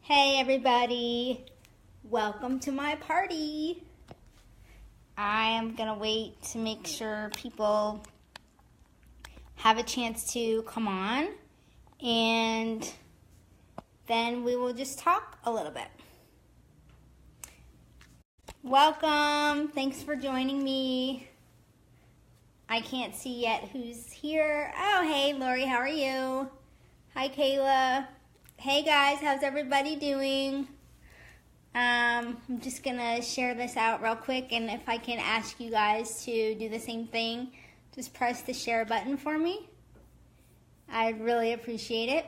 Hey everybody, welcome to my party. I am gonna wait to make sure people have a chance to come on, and then we will just talk a little bit. Welcome, thanks for joining me. I can't see yet who's here. Oh, hey Lori, how are you? Hi Kayla. Hey guys, how's everybody doing? I'm just gonna share this out real quick, and if I can ask you guys to do the same thing, just press the share button for me. I'd really appreciate it.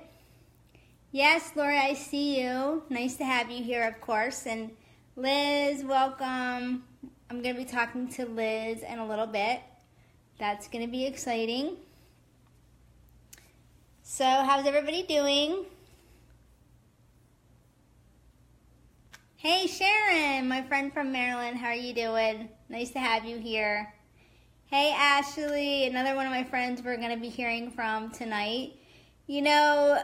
Yes, Lori, I see you. Nice to have you here, of course. And Liz, welcome. I'm gonna be talking to Liz in a little bit. That's gonna be exciting. So, how's everybody doing? Hey Sharon, my friend from Maryland, how are you doing? Nice to have you here. Hey Ashley, another one of my friends we're going to be hearing from tonight. You know,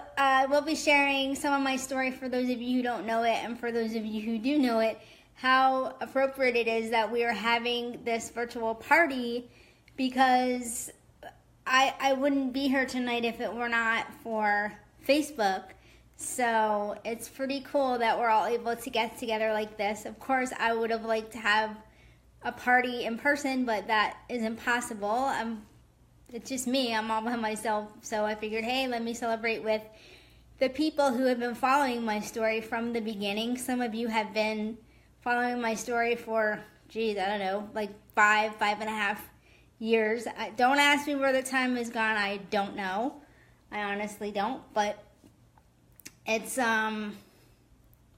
we'll be sharing some of my story for those of you who don't know it, and for those of you who do know it, how appropriate it is that we are having this virtual party, because I wouldn't be here tonight if it were not for Facebook. So it's pretty cool that we're all able to get together like this. Of course, I would have liked to have a party in person, but that is impossible. It's just me. I'm all by myself. So I figured, hey, let me celebrate with the people who have been following my story from the beginning. Some of you have been following my story for, geez, I don't know, like 5.5 years. Don't ask me where the time has gone. I don't know. I honestly don't, but it's, I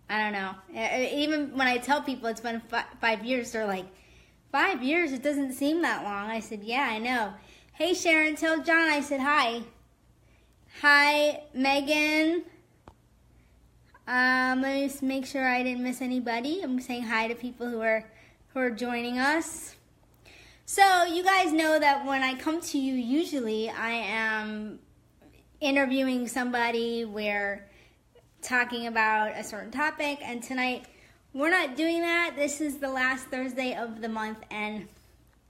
don't know. Even when I tell people it's been 5 years, they're like, 5 years? It doesn't seem that long. I said, yeah, I know. Hey, Sharon, tell John I said hi. Hi, Megan. Let me just make sure I didn't miss anybody. I'm saying hi to people who are joining us. So, you guys know that when I come to you, usually I am interviewing somebody where talking about a certain topic, and tonight we're not doing that. This is the last Thursday of the month, and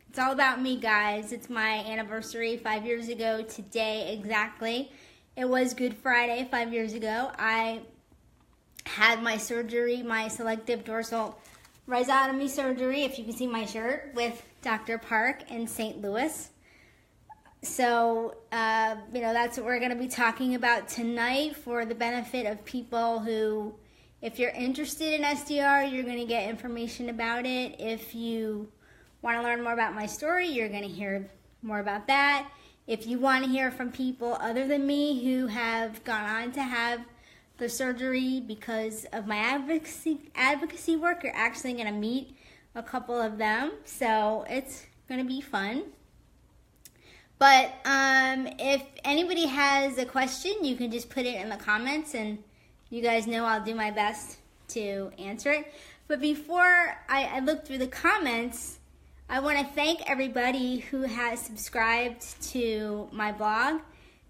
it's all about me, guys. It's my anniversary 5 years ago today, exactly. It was Good Friday 5 years ago. I had my surgery, my selective dorsal rhizotomy surgery, if you can see my shirt, with Dr. Park in St. Louis. So, that's what we're going to be talking about tonight for the benefit of people who, if you're interested in SDR, you're going to get information about it. If you want to learn more about my story, you're going to hear more about that. If you want to hear from people other than me who have gone on to have the surgery because of my advocacy work, you're actually going to meet a couple of them. So, it's going to be fun. But if anybody has a question, you can just put it in the comments, and you guys know I'll do my best to answer it. But before I look through the comments, I want to thank everybody who has subscribed to my blog,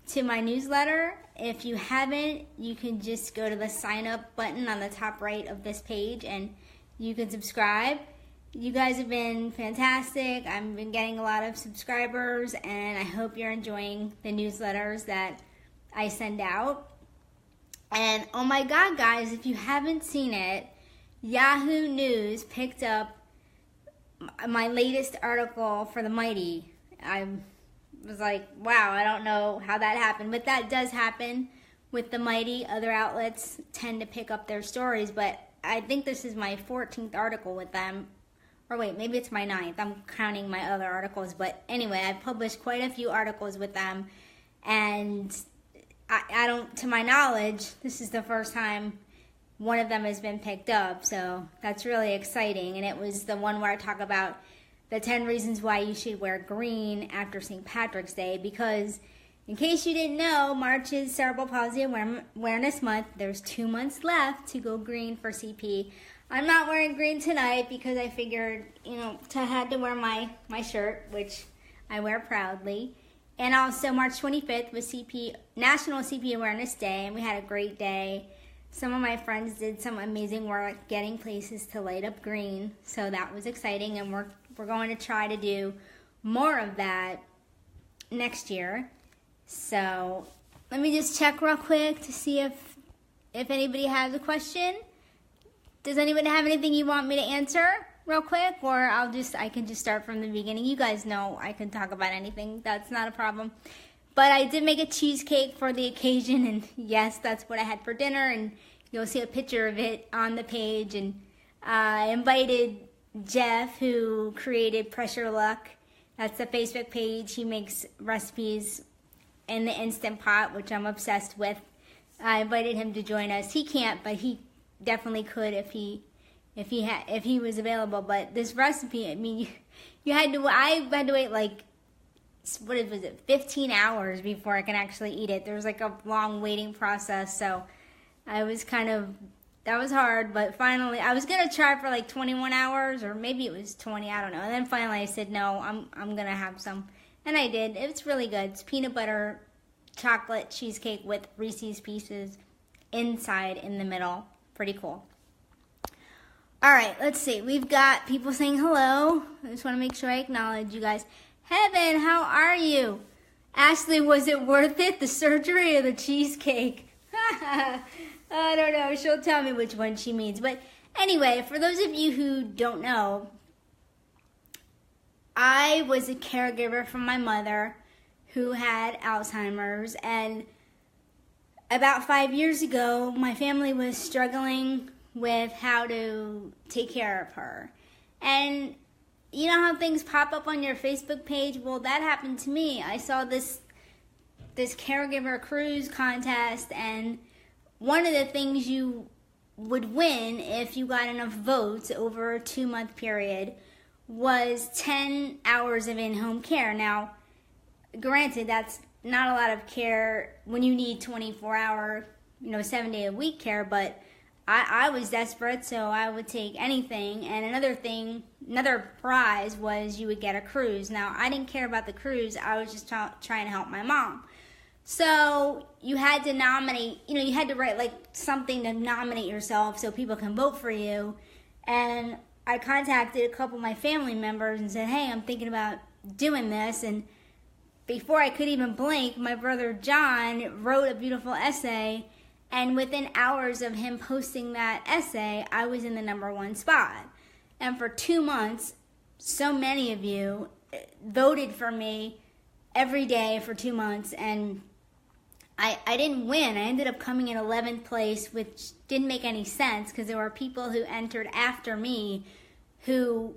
to my newsletter. If you haven't, you can just go to the sign up button on the top right of this page, and you can subscribe. You guys have been fantastic. I've been getting a lot of subscribers, and I hope you're enjoying the newsletters that I send out. And oh my God, guys, if you haven't seen it, Yahoo News picked up my latest article for the Mighty. I was like, wow, I don't know how that happened, but that does happen with the Mighty. Other outlets tend to pick up their stories, but I think this is my 14th article with them. Or wait, maybe it's my 9th. I'm counting my other articles. But anyway, I've published quite a few articles with them. And I don't, to my knowledge, this is the first time one of them has been picked up. So that's really exciting. And it was the one where I talk about the 10 reasons why you should wear green after St. Patrick's Day. Because in case you didn't know, March is Cerebral Palsy Awareness Month. There's 2 months left to go green for CP. I'm not wearing green tonight because I figured, I had to wear my shirt, which I wear proudly. And also March 25th was National CP Awareness Day, and we had a great day. some of my friends did some amazing work getting places to light up green. So that was exciting, and we're going to try to do more of that next year. So let me just check real quick to see if anybody has a question. Does anybody have anything you want me to answer real quick, or I can just start from the beginning? You guys know I can talk about anything. That's not a problem. But I did make a cheesecake for the occasion, and yes, that's what I had for dinner, and you'll see a picture of it on the page. And I invited Jeff, who created Pressure Luck. That's the Facebook page. He makes recipes in the Instant Pot, which I'm obsessed with. I invited him to join us. He can't, but he definitely could if he was available. But this recipe, I mean, I had to wait like, what was it, 15 hours before I can actually eat it. There was like a long waiting process, so that was hard. But finally, I was gonna try for like 21 hours, or maybe it was 20, I don't know. And then finally I said, no, I'm gonna have some, and I did. It's really good. It's peanut butter chocolate cheesecake with Reese's Pieces inside in the middle. Pretty cool. All right, let's see. We've got people saying hello. I just want to make sure I acknowledge you guys. Heaven, how are you? Ashley, was it worth it, the surgery or the cheesecake? I don't know. She'll tell me which one she means. But anyway, for those of you who don't know, I was a caregiver for my mother who had Alzheimer's, and about 5 years ago, my family was struggling with how to take care of her. And you know how things pop up on your Facebook page? Well, that happened to me. I saw this caregiver cruise contest, and one of the things you would win if you got enough votes over a 2-month period was 10 hours of in-home care. Now, granted, that's not a lot of care when you need 24-hour, 7-day-a-week care, but I was desperate, so I would take anything. And another prize was you would get a cruise. Now, I didn't care about the cruise. I was just trying to help my mom. So you had to nominate, you had to write like something to nominate yourself so people can vote for you. And I contacted a couple of my family members and said, hey, I'm thinking about doing this. And before I could even blink, my brother John wrote a beautiful essay. And within hours of him posting that essay, I was in the #1 spot. And for 2 months, so many of you voted for me every day for 2 months. And I didn't win. I ended up coming in 11th place, which didn't make any sense because there were people who entered after me who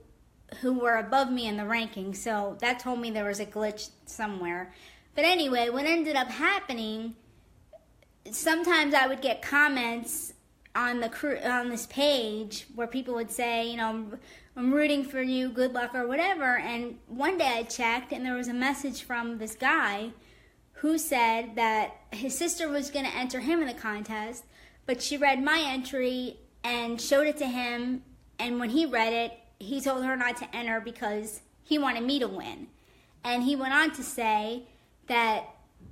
were above me in the ranking. So that told me there was a glitch somewhere. But anyway, what ended up happening, sometimes I would get comments on this page where people would say, I'm rooting for you, good luck or whatever. And one day I checked and there was a message from this guy who said that his sister was going to enter him in the contest, but she read my entry and showed it to him. And when he read it, he told her not to enter because he wanted me to win. And he went on to say that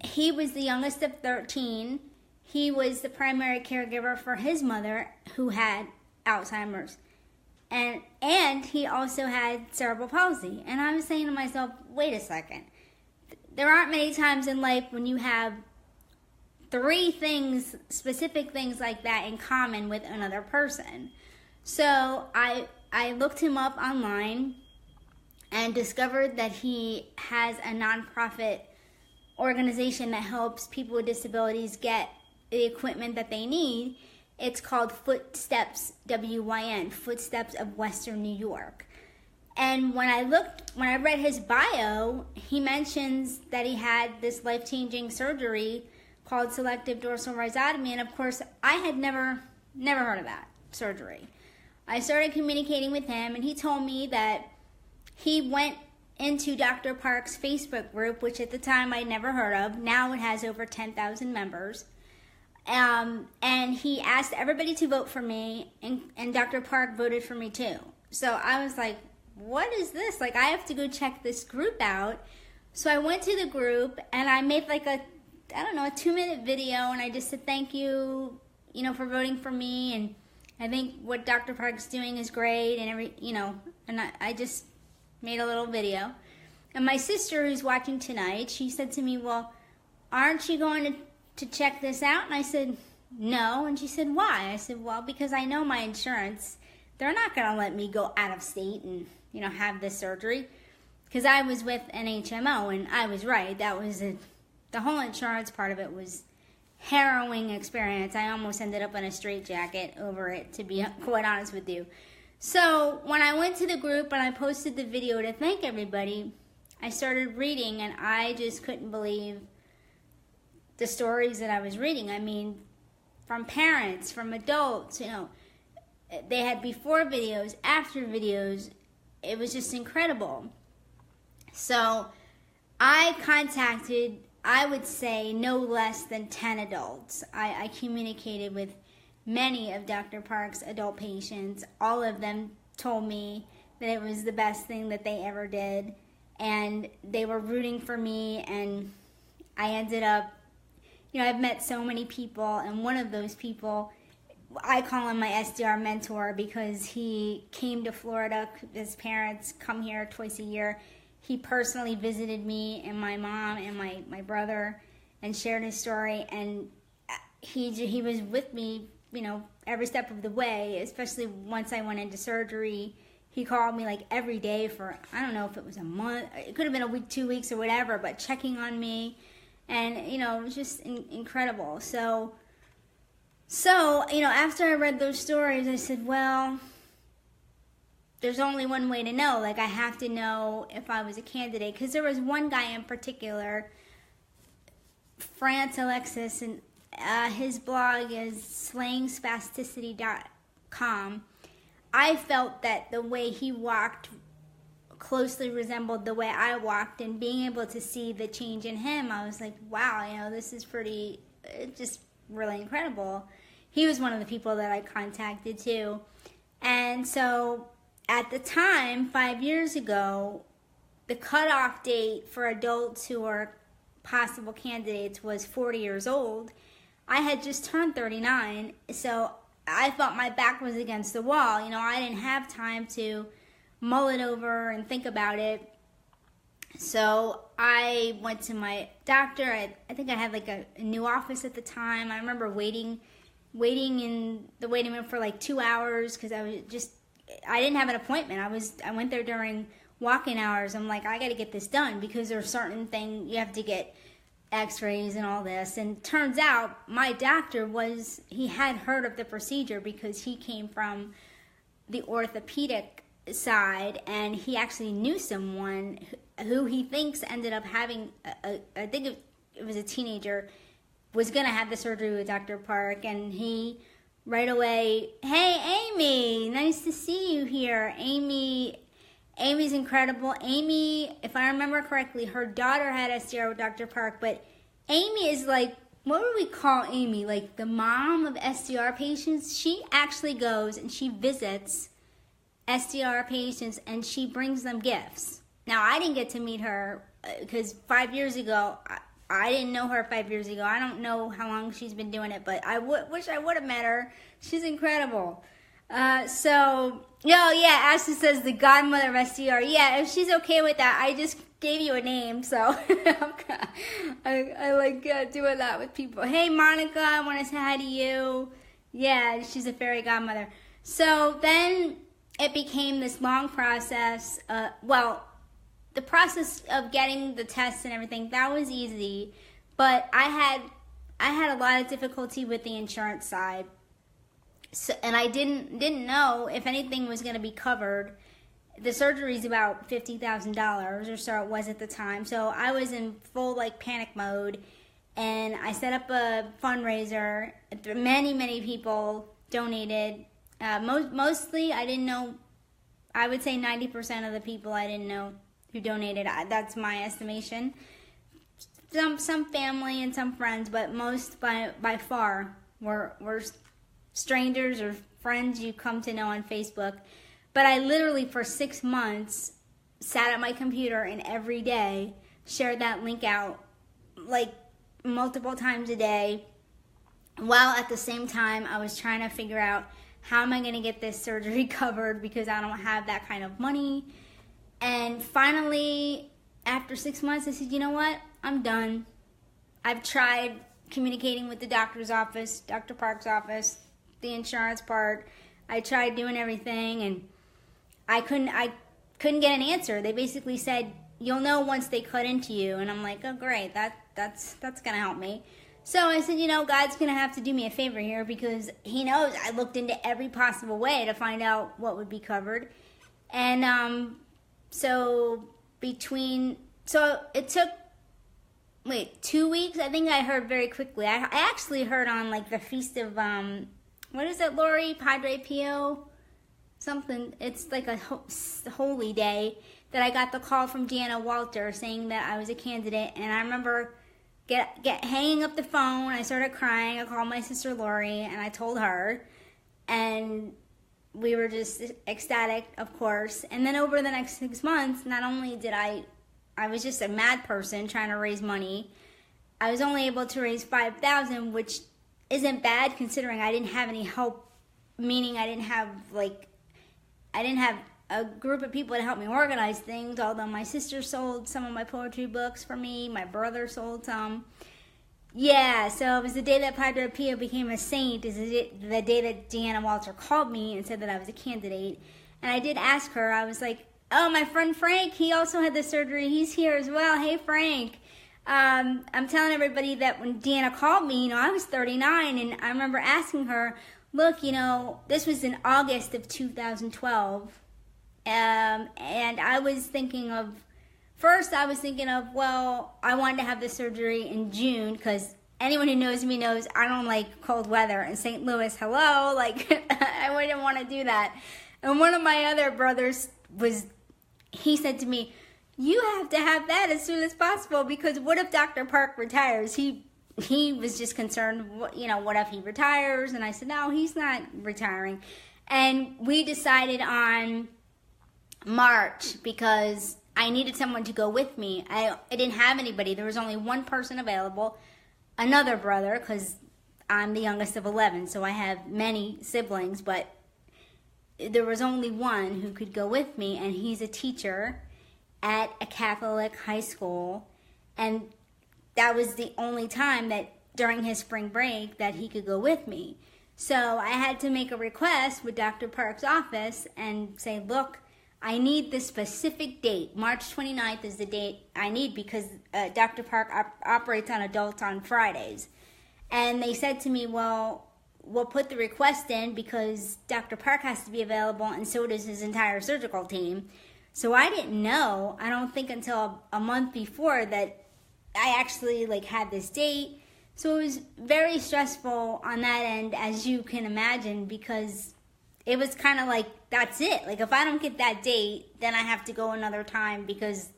he was the youngest of 13. He was the primary caregiver for his mother who had Alzheimer's. And he also had cerebral palsy. And I was saying to myself, wait a second. There aren't many times in life when you have 3 things, specific things like that in common with another person. So I looked him up online and discovered that he has a nonprofit organization that helps people with disabilities get the equipment that they need. It's called Footsteps, WYN, Footsteps of Western New York. And when I read his bio, he mentions that he had this life-changing surgery called Selective dorsal rhizotomy. And of course, I had never heard of that surgery. I started communicating with him, and he told me that he went into Dr. Park's Facebook group, which at the time I'd never heard of. Now it has over 10,000 members. And he asked everybody to vote for me, and Dr. Park voted for me too. So I was like, what is this? Like, I have to go check this group out. So I went to the group, and I made like a 2-minute video, and I just said thank you for voting for me, and I think what Dr. Park's doing is great, and and I just made a little video. And my sister, who's watching tonight, she said to me, well, aren't you going to check this out? And I said, no. And she said, why? I said, well, because I know my insurance, they're not going to let me go out of state and, have this surgery. Because I was with an HMO, and I was right. That was the whole insurance part of it was harrowing experience. I almost ended up in a straitjacket over it, to be quite honest with you. So when I went to the group and I posted the video to thank everybody, I started reading, and I just couldn't believe the stories that I was reading. I mean, from parents, from adults, they had before videos, after videos. It was just incredible. So I contacted, I would say, no less than 10 adults. I communicated with many of Dr. Park's adult patients. All of them told me that it was the best thing that they ever did, and they were rooting for me, and I ended up, I've met so many people, and one of those people, I call him my SDR mentor because he came to Florida. His parents come here twice a year. He personally visited me and my mom and my brother and shared his story, and he was with me, every step of the way, especially once I went into surgery. He called me like every day for, I don't know if it was a month, it could have been a week, 2 weeks or whatever, but checking on me, and it was just incredible. So after I read those stories, I said, well, there's only one way to know. Like, I have to know if I was a candidate. Because there was one guy in particular, France Alexis, and his blog is slayingspasticity.com. I felt that the way he walked closely resembled the way I walked, and being able to see the change in him, I was like, wow, this is just really incredible. He was one of the people that I contacted too. And so at the time, 5 years ago, the cutoff date for adults who are possible candidates was 40 years old. I had just turned 39, so I thought my back was against the wall. I didn't have time to mull it over and think about it. So I went to my doctor. I think I had like a new office at the time. I remember waiting in the waiting room for like 2 hours because I didn't have an appointment. I went there during walk-in hours. I'm like, I got to get this done because there's certain things you have to get x-rays and all this. And turns out my doctor he had heard of the procedure because he came from the orthopedic side, and he actually knew someone who he thinks ended up having, I think it was a teenager, was going to have the surgery with Dr. Park, and he right away, hey, Amy, nice to see you here. Amy's incredible. Amy, if I remember correctly, her daughter had SDR with Dr. Park, but Amy is like, what would we call Amy? Like the mom of SDR patients? She actually goes and she visits SDR patients and she brings them gifts. Now, I didn't get to meet her because 5 years ago, I didn't know her 5 years ago. I don't know how long she's been doing it, but I wish I would have met her. She's incredible. Ashley says the godmother of SDR. Yeah, if she's okay with that, I just gave you a name, so I like doing that with people. Hey, Monica, I want to say hi to you. Yeah, she's a fairy godmother. So then it became this long process. The process of getting the tests and everything, that was easy, but I had a lot of difficulty with the insurance side. So, and I didn't know if anything was going to be covered. The surgery is about $50,000 or so it was at the time. So I was in full panic mode, and I set up a fundraiser. Many people donated. Mostly I didn't know. I would say 90% of the people I didn't know who donated. That's my estimation. Some family and some friends, but most by far were strangers or friends you come to know on Facebook. But I literally for 6 months sat at my computer and every day shared that link out multiple times a day, while at the same time I was trying to figure out how am I going to get this surgery covered because I don't have that kind of money. And finally, after 6 months, I said, you know what? I'm done. I've tried communicating with the doctor's office, Dr. Park's office, the insurance part. I tried doing everything, and I couldn't get an answer. They basically said, you'll know once they cut into you. And I'm like, oh, great. That's going to help me. So I said, God's going to have to do me a favor here because he knows I looked into every possible way to find out what would be covered. And so it took, 2 weeks? I think I heard very quickly. I actually heard on like the feast of, what is it, Lori? Padre Pio? Something. It's like a holy day that I got the call from Deanna Walter saying that I was a candidate. And I remember hanging up the phone. I started crying. I called my sister Lori and I told her. And we were just ecstatic, of course. And then over the next 6 months, not only did I was just a mad person trying to raise money. I was only able to raise $5,000, which isn't bad considering I didn't have any help, meaning I didn't have a group of people to help me organize things, although my sister sold some of my poetry books for me, my brother sold some. Yeah, so it was the day that Padre Pio became a saint, is the day that Deanna Walter called me and said that I was a candidate. And I did ask her, I was like, oh, my friend Frank, he also had the surgery. He's here as well. Hey, Frank. I'm telling everybody that when Deanna called me, I was 39, and I remember asking her, look, this was in August of 2012, and I was thinking of, well, I wanted to have the surgery in June, because anyone who knows me knows I don't like cold weather. In St. Louis, hello, I wouldn't want to do that. And one of my other brothers he said to me, you have to have that as soon as possible, because what if Dr. Park retires? He was just concerned, what if he retires? And I said, no, he's not retiring. And we decided on March because I needed someone to go with me. I didn't have anybody. There was only one person available, another brother, because I'm the youngest of 11, so I have many siblings, but there was only one who could go with me, and he's a teacher at a Catholic high school, and that was the only time that during his spring break that he could go with me. So I had to make a request with Dr. Park's office and say, look, I need the specific date. March 29th is the date I need because Dr. Park operates on adults on Fridays. And they said to me, well, we'll put the request in because Dr. Park has to be available and so does his entire surgical team. So I didn't know, I don't think until a month before, that I actually had this date. So it was very stressful on that end, as you can imagine, because it was kind of like, that's it. If I don't get that date, then I have to go another time, because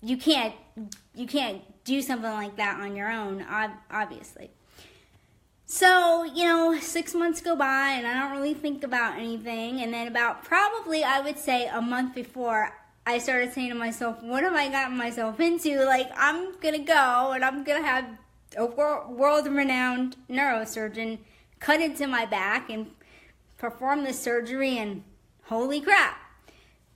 you can't do something like that on your own, obviously. So, 6 months go by and I don't really think about anything. And then about probably, I would say, a month before, I started saying to myself, what have I gotten myself into? I'm going to go and I'm going to have a world-renowned neurosurgeon cut into my back and perform the surgery, and holy crap.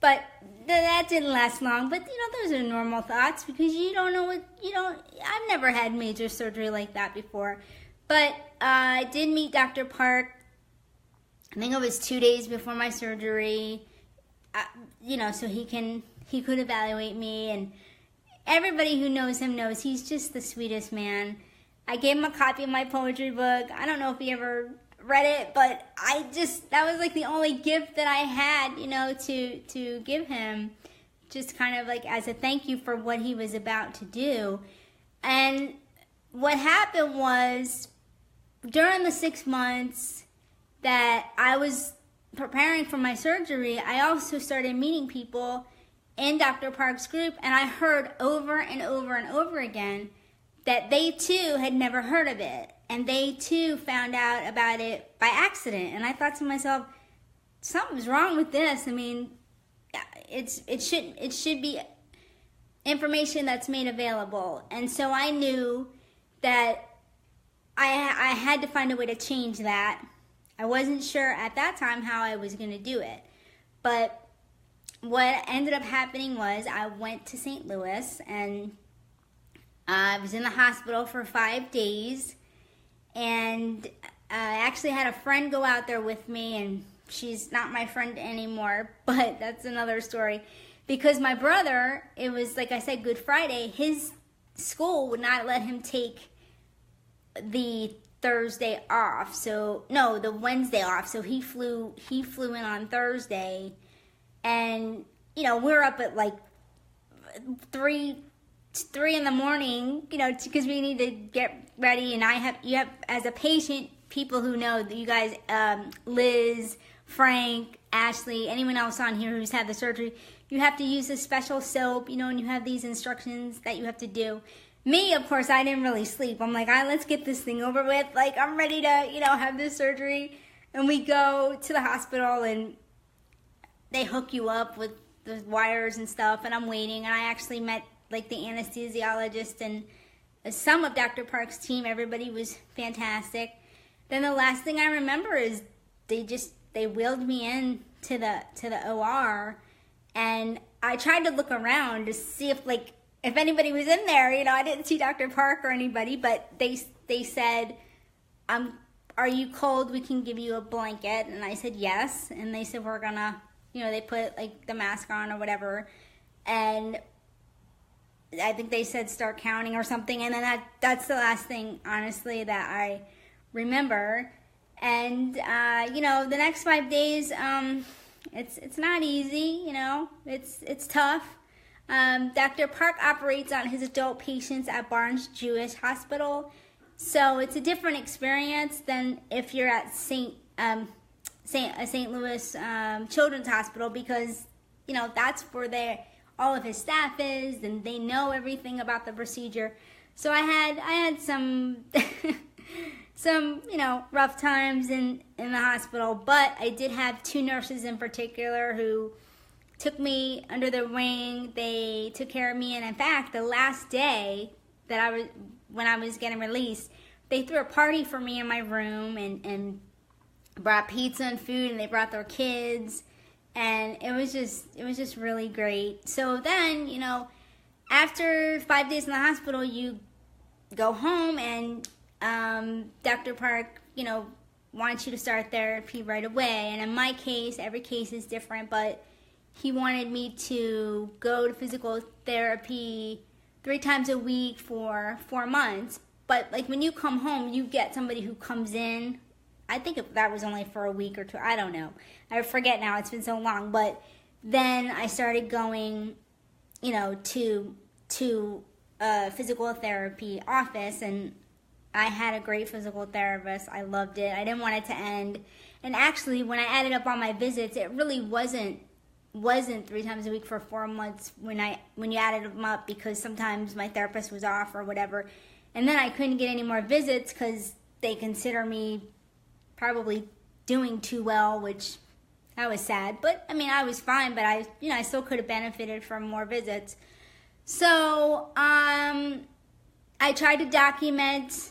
But that didn't last long. But, those are normal thoughts because you don't know I've never had major surgery like that before. But I did meet Dr. Park, I think it was 2 days before my surgery, so he could evaluate me. And everybody who knows him knows he's just the sweetest man. I gave him a copy of my poetry book. I don't know if he ever read it, but that was the only gift that I had, to give him, just kind of as a thank you for what he was about to do. And what happened was, during the 6 months that I was preparing for my surgery, I also started meeting people in Dr. Park's group, and I heard over and over and over again that they too had never heard of it, and they too found out about it by accident. And I thought to myself, something's wrong with this. I mean, it should be information that's made available. And so I knew that I had to find a way to change that. I wasn't sure at that time how I was going to do it. But what ended up happening was I went to St. Louis, and I was in the hospital for 5 days. And I actually had a friend go out there with me, and she's not my friend anymore, but that's another story. Because my brother, it was, like I said, Good Friday, his school would not let him take the Thursday off. So, no, the Wednesday off. So he flew in on Thursday, and, you know, we're up at like 3 in the morning, you know, because we need to get ready. And you have, as a patient, people who know that you guys, Liz, Frank, Ashley, anyone else on here who's had the surgery, you have to use a special soap, you know, and you have these instructions that you have to do. Me, of course, I didn't really sleep. I'm like, let's get this thing over with. Like, I'm ready to, you know, have this surgery. And we go to the hospital, and they hook you up with the wires and stuff, and I'm waiting. And I actually met, like, the anesthesiologist and some of Dr. Park's team. Everybody was fantastic. Then the last thing I remember is they wheeled me in to the OR, and I tried to look around to see if anybody was in there. You know, I didn't see Dr. Park or anybody, but they said, are you cold? We can give you a blanket. And I said yes. And they said, we're gonna, you know, they put like the mask on or whatever. And I think they said start counting or something. And then that's the last thing, honestly, that I remember. And, you know, the next 5 days, it's not easy, you know, it's tough. Dr. Park operates on his adult patients at Barnes Jewish Hospital, so it's a different experience than if you're at St. Louis Children's Hospital, because, you know, that's where all of his staff is, and they know everything about the procedure. So I had some some, you know, rough times in the hospital, but I did have 2 nurses in particular who took me under their wing. They took care of me, and in fact, the last day that when I was getting released, they threw a party for me in my room and brought pizza and food, and they brought their kids, and it was just really great. So then, you know, after 5 days in the hospital, you go home, and Dr. Park, you know, wants you to start therapy right away. And in my case, every case is different, but he wanted me to go to physical therapy 3 times a week for 4 months. But like when you come home, you get somebody who comes in. I think that was only for a week or 2. I don't know. I forget now. It's been so long. But then I started going, you know, to a physical therapy office, and I had a great physical therapist. I loved it. I didn't want it to end. And actually, when I added up all my visits, it really wasn't 3 times a week for 4 months when you added them up, because sometimes my therapist was off or whatever. And then I couldn't get any more visits because they consider me probably doing too well, which that was sad. But I mean, I was fine, but I still could have benefited from more visits. So I tried to document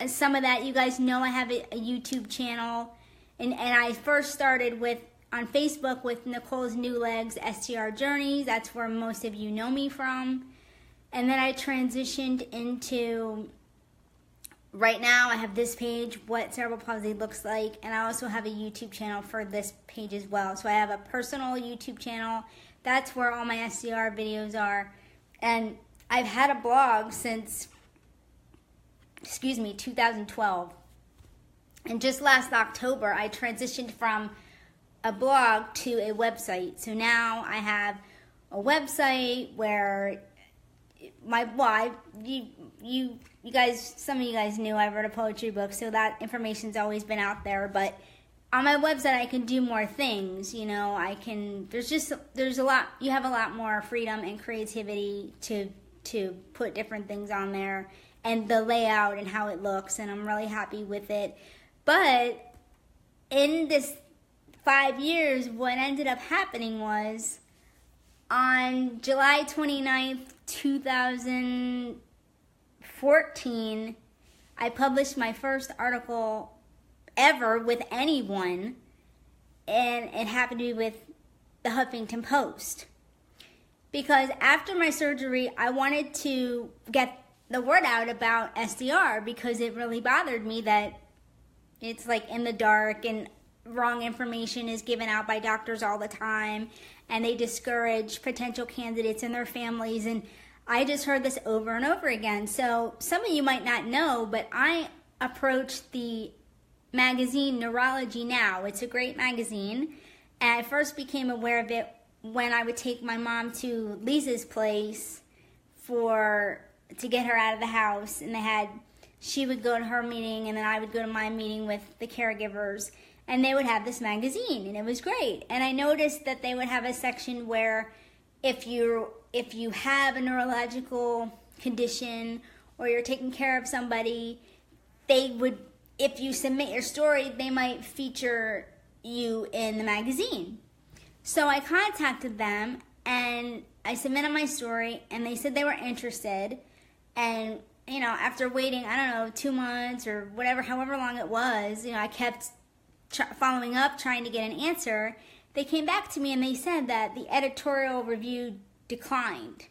some of that. You guys know I have a YouTube channel, and I first started on Facebook with Nicole's New Legs SDR Journeys. That's where most of you know me from. And then I transitioned into, right now I have this page, what cerebral palsy looks like, and I also have a YouTube channel for this page as well. So I have a personal YouTube channel. That's where all my SDR videos are. And I've had a blog since, 2012. And just last October, I transitioned from a blog to a website. So now I have a website where you guys, some of you guys knew I wrote a poetry book, so that information's always been out there. But on my website, I can do more things. You know, there's a lot. You have a lot more freedom and creativity to put different things on there, and the layout and how it looks, and I'm really happy with it. But in this 5 years, what ended up happening was on July 29th, 2014, I published my first article ever with anyone, and it happened to be with the Huffington Post. Because after my surgery, I wanted to get the word out about SDR because it really bothered me that it's like in the dark and wrong information is given out by doctors all the time, and they discourage potential candidates and their families. And I just heard this over and over again. So some of you might not know, but I approached the magazine Neurology Now. It's a great magazine, and I first became aware of it when I would take my mom to Lisa's place to get her out of the house, and she would go to her meeting and then I would go to my meeting with the caregivers, and they would have this magazine, and it was great. And I noticed that they would have a section where if you have a neurological condition or you're taking care of somebody, if you submit your story, they might feature you in the magazine. So I contacted them and I submitted my story, and they said they were interested. And, after waiting, 2 months or whatever, however long it was, I kept following up, trying to get an answer. They came back to me and they said that the editorial review declined.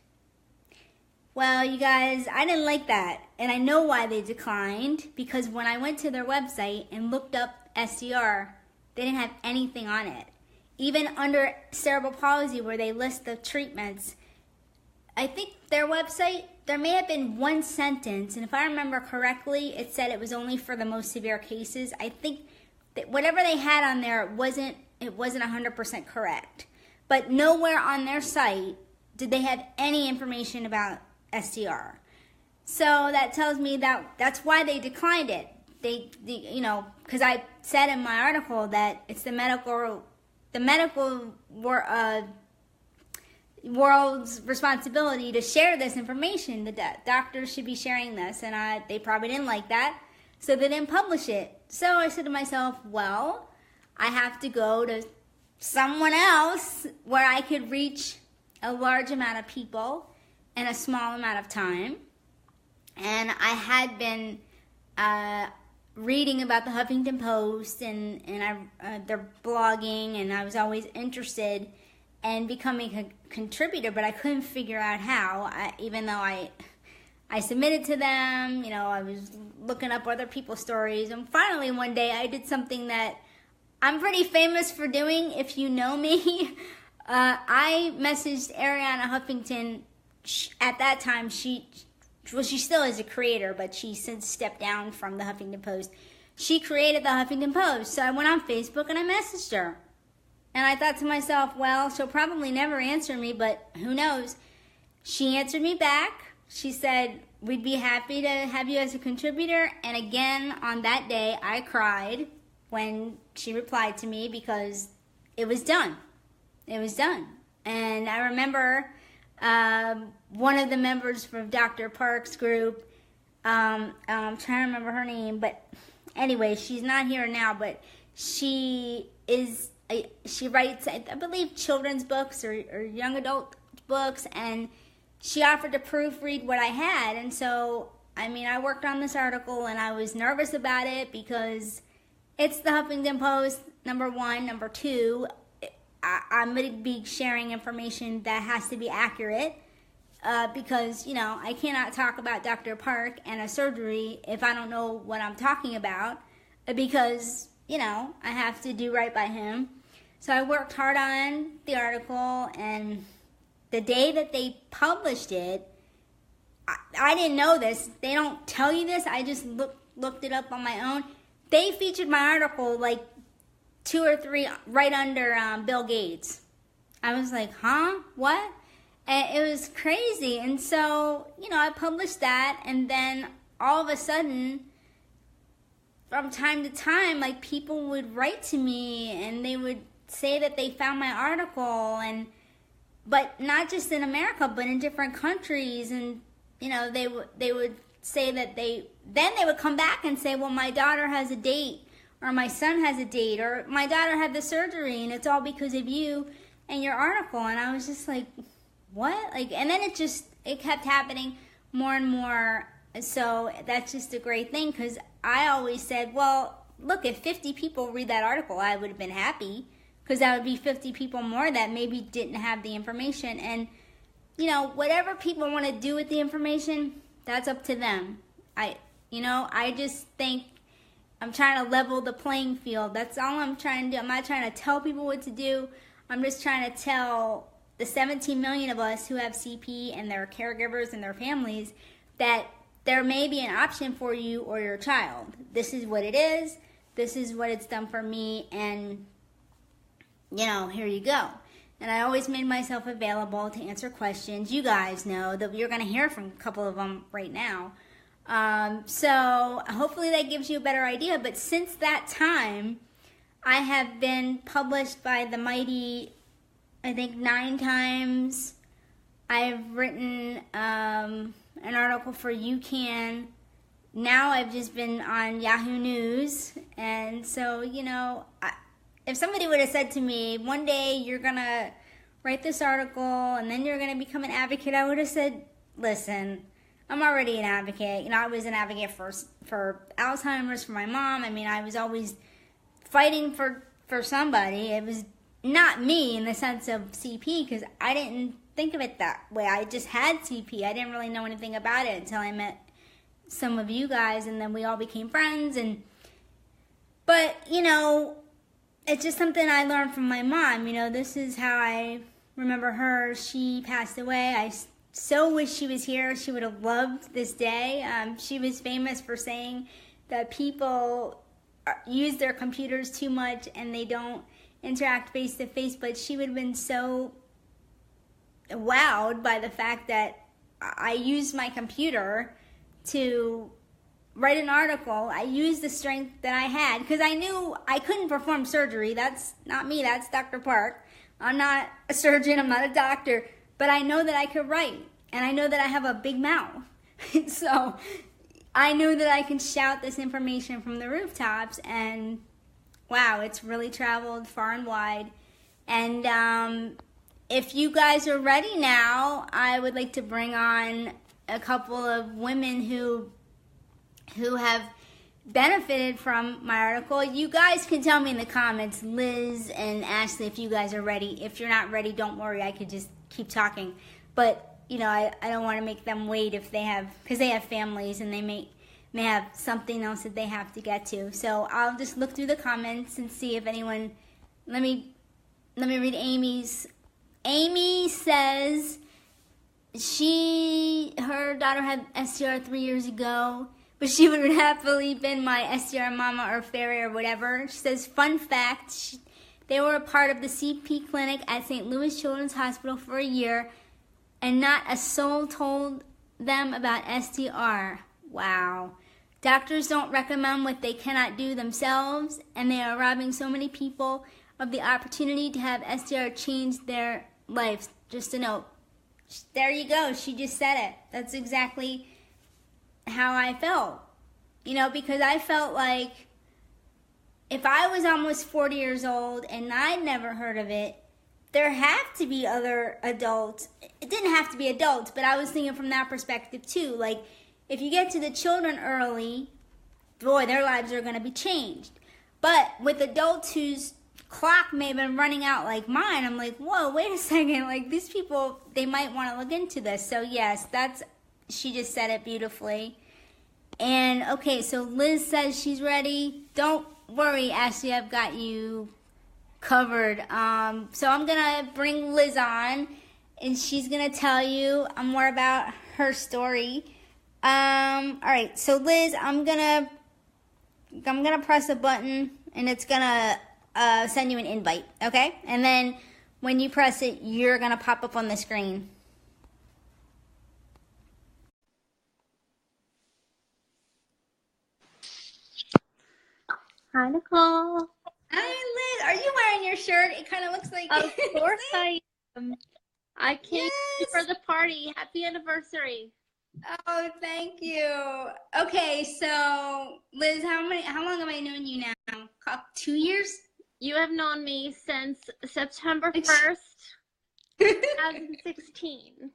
Well, you guys, I didn't like that. And I know why they declined, because when I went to their website and looked up SDR, they didn't have anything on it. Even under cerebral palsy, where they list the treatments, I think their website, there may have been one sentence, and if I remember correctly, it said it was only for the most severe cases. I think that whatever they had on there, it wasn't 100% correct. But nowhere on their site did they have any information about SDR. So that tells me that that's why they declined it. Because I said in my article that it's the medical world's responsibility to share this information. The doctors should be sharing this, and they probably didn't like that, so they didn't publish it. So I said to myself, well, I have to go to someone else where I could reach a large amount of people in a small amount of time. And I had been reading about the Huffington Post and their blogging, and I was always interested in becoming a contributor, but I couldn't figure out how. Even though I submitted to them, I was looking up other people's stories, and finally one day I did something that I'm pretty famous for doing if you know me. I messaged Ariana Huffington. At that time, she still is a creator, but she since stepped down from the Huffington Post. She created the Huffington Post, so I went on Facebook and I messaged her. And I thought to myself, well, she'll probably never answer me, but who knows? She answered me back. She said, we'd be happy to have you as a contributor. And again, on that day, I cried when she replied to me because it was done. It was done. And I remember one of the members from Dr. Park's group, I'm trying to remember her name, but anyway, she's not here now, but she writes, I believe, children's books or young adult books, and she offered to proofread what I had. And so, I worked on this article, and I was nervous about it because it's the Huffington Post, number one. Number two, I'm going to be sharing information that has to be accurate because, I cannot talk about Dr. Park and a surgery if I don't know what I'm talking about because, I have to do right by him. So I worked hard on the article, and the day that they published it, I didn't know this. They don't tell you this. I just looked it up on my own. They featured my article like 2 or 3 right under Bill Gates. I was like, huh? What? And it was crazy. And so, I published that, and then all of a sudden, from time to time, like, people would write to me and they would say that they found my article, but not just in America, but in different countries. And they would say that they would come back and say, well, my daughter has a date, or my son has a date, or my daughter had the surgery, and it's all because of you and your article. And I was just like, what? And then it kept happening more and more So that's just a great thing, because I always said, well, look, if 50 people read that article, I would have been happy, because that would be 50 people more that maybe didn't have the information. And, you know, whatever people want to do with the information, that's up to them. I just think I'm trying to level the playing field. That's all I'm trying to do. I'm not trying to tell people what to do. I'm just trying to tell the 17 million of us who have CP and their caregivers and their families that there may be an option for you or your child. This is what it is. This is what it's done for me. And, you know, here you go. And I always made myself available to answer questions. You guys know that you're going to hear from a couple of them right now. So hopefully that gives you a better idea. But since that time, I have been published by the Mighty, I think 9 times. I've written an article for Yoocan. Now I've just been on Yahoo News. And so, you know, if somebody would have said to me, one day you're going to write this article and then you're going to become an advocate, I would have said, listen, I'm already an advocate. You know, I was an advocate for Alzheimer's, for my mom. I mean, I was always fighting for somebody. It was not me in the sense of CP, because I didn't think of it that way. I just had CP. I didn't really know anything about it until I met some of you guys, and then we all became friends. But, you know, it's just something I learned from my mom. You know, this is how I remember her. She passed away. I so wish she was here. She would have loved this day. She was famous for saying that people use their computers too much and they don't interact face to face, but she would have been so wowed by the fact that I used my computer to write an article. I used the strength that I had, because I knew I couldn't perform surgery. That's not me. That's Dr. Park. I'm not a surgeon. I'm not a doctor. But I know that I could write, and I know that I have a big mouth. So I know that I can shout this information from the rooftops, and wow, it's really traveled far and wide. And if you guys are ready now, I would like to bring on a couple of women who have benefited from my article. You guys can tell me in the comments, Liz and Ashley, if you guys are ready. If you're not ready, don't worry, I could just keep talking. But, you know, I don't want to make them wait if they have, because they have families and they may have something else that they have to get to. So I'll just look through the comments and see if anyone, let me read Amy's. Amy says her daughter had SDR 3 years ago, but she would have happily been my SDR mama or fairy or whatever. She says, fun fact, they were a part of the CP clinic at St. Louis Children's Hospital for a year, and not a soul told them about SDR. Wow. Doctors don't recommend what they cannot do themselves, and they are robbing so many people of the opportunity to have SDR change their lives. Just a note. There you go. She just said it. That's exactly how I felt. You know, because I felt like if I was almost 40 years old and I'd never heard of it, there have to be other adults. It didn't have to be adults, but I was thinking from that perspective too. Like, if you get to the children early, boy, their lives are going to be changed. But with adults whose clock may have been running out like mine, I'm like, whoa, wait a second. Like, these people, they might want to look into this. So yes, she just said it beautifully. And okay, so Liz says she's ready. Don't worry, Ashley, I've got you covered. So I'm gonna bring Liz on, and she's gonna tell you more about her story. All right, so Liz, I'm gonna press a button, and it's gonna send you an invite, okay? And then when you press it, you're gonna pop up on the screen. Hi, Nicole. Hi, Liz. Are you wearing your shirt? It kind of looks like. Of course I am. I came Yes. for the party. Happy anniversary. Oh, thank you. Okay, so Liz, how long have I known you now? 2 years? You have known me since September 1st, 2016.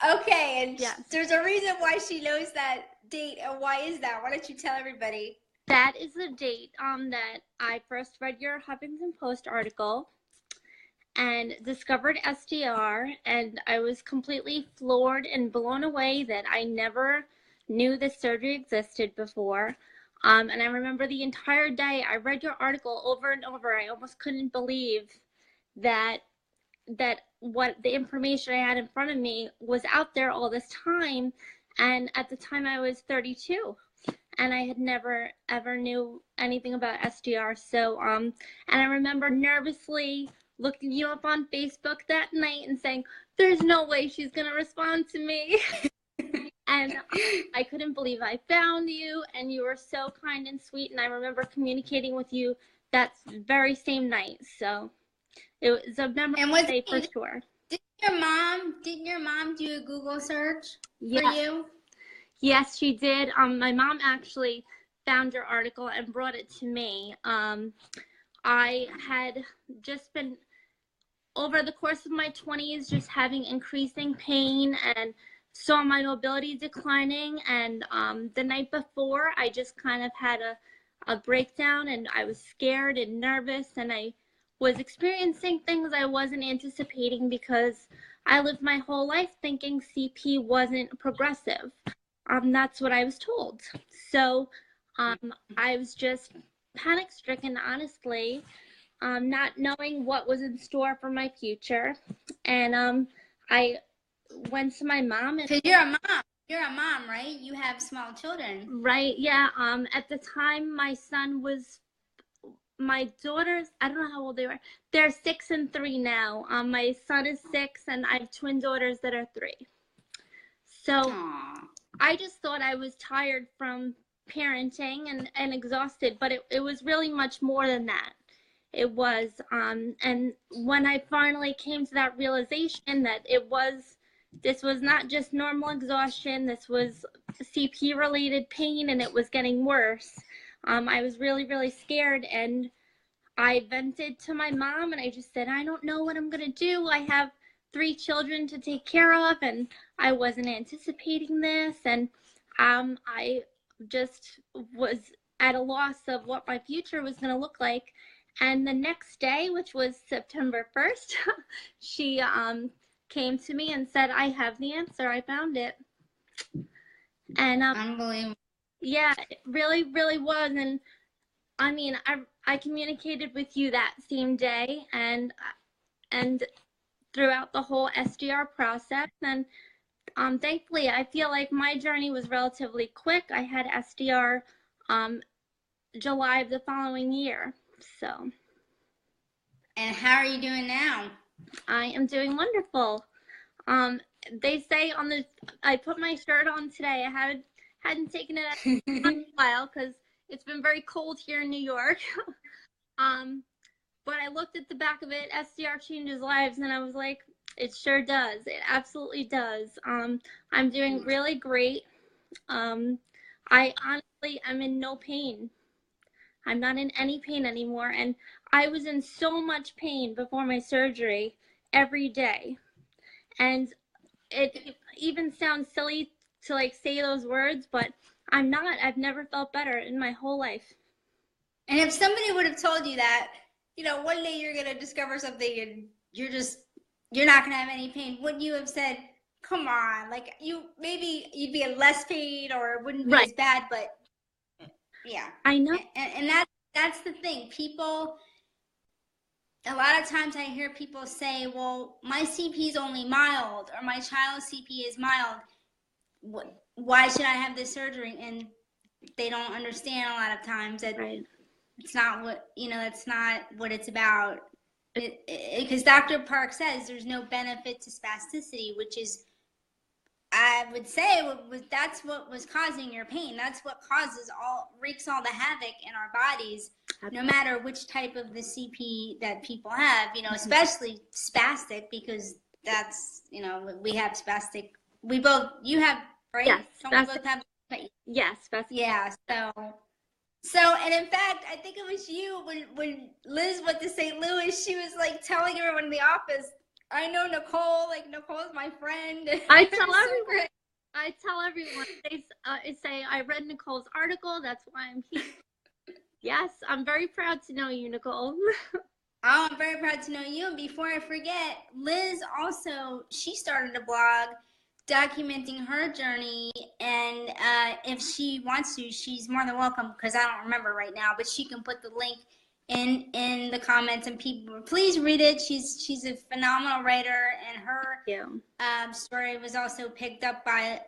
Okay, and Yes. there's a reason why she knows that date, and why is that? Why don't you tell everybody? That is the date that I first read your Huffington Post article and discovered SDR, and I was completely floored and blown away that I never knew this surgery existed before. And I remember the entire day I read your article over and over. I almost couldn't believe that what the information I had in front of me was out there all this time. And at the time I was 32 and I had never ever knew anything about SDR. So and I remember nervously looking you up on Facebook that night and saying, there's no way she's gonna respond to me. And I couldn't believe I found you, and you were so kind and sweet, and I remember communicating with you that very same night. So it was a memorable day for sure. Didn't your mom do a Google search for you? Yes, she did. My mom actually found your article and brought it to me. I had just been, over the course of my 20s, just having increasing pain and saw my mobility declining. And the night before, I just kind of had a breakdown, and I was scared and nervous, and I was experiencing things I wasn't anticipating because I lived my whole life thinking CP wasn't progressive. That's what I was told. So I was just panic stricken, honestly, not knowing what was in store for my future. And I went to my mom. Because you're a mom. You're a mom, right? You have small children. Right, yeah. At the time, my daughters, I don't know how old they were. They're 6 and 3 now. My son is 6, and I have twin daughters that are 3. So Aww. I just thought I was tired from parenting and exhausted, but it was really much more than that. It was, and when I finally came to that realization that this was not just normal exhaustion, this was CP related pain, and it was getting worse. I was really, really scared, and I vented to my mom, and I just said, I don't know what I'm gonna do. I have 3 children to take care of, and I wasn't anticipating this, and I just was at a loss of what my future was going to look like. And the next day, which was September 1st, she came to me and said, I have the answer. I found it. And unbelievable. Yeah, it really, really was. And I mean, I communicated with you that same day and throughout the whole SDR process. And thankfully, I feel like my journey was relatively quick. I had SDR July of the following year. So. And how are you doing now? I am doing wonderful. They say I put my shirt on today. I hadn't taken it in a while because it's been very cold here in New York. But I looked at the back of it, SDR changes lives, and I was like, it sure does. It absolutely does. I'm doing really great. I honestly am in no pain. I'm not in any pain anymore. And I was in so much pain before my surgery every day. And it even sounds silly to like say those words, but I'm not. I've never felt better in my whole life. And if somebody would have told you that, you know, one day you're going to discover something and you're not going to have any pain, wouldn't you have said, come on, like maybe you'd be in less pain or it wouldn't be as bad, but yeah. I know. And that's the thing. People, a lot of times I hear people say, well, my CP is only mild or my child's CP is mild. Why should I have this surgery? And they don't understand a lot of times that it's not what, that's not what it's about. Because Dr. Park says there's no benefit to spasticity, which is, I would say, that's what was causing your pain. That's what wreaks all the havoc in our bodies, no matter which type of the CP that people have, especially spastic, because that's, we have spastic. You have, right? Yes. Don't we both have? Yes, spastic. Yeah, So, and in fact, I think it was you when Liz went to St. Louis, she was like telling everyone in the office, I know Nicole, like Nicole's my friend. I tell So everyone. great. I tell everyone. They say I read Nicole's article. That's why I'm here. Yes, I'm very proud to know you, Nicole. Oh, I'm very proud to know you. And before I forget, Liz also, she started a blog documenting her journey. And if she wants to, she's more than welcome, because I don't remember right now, but she can put the link in the comments, and people, please read it. She's a phenomenal writer, and her story was also picked up by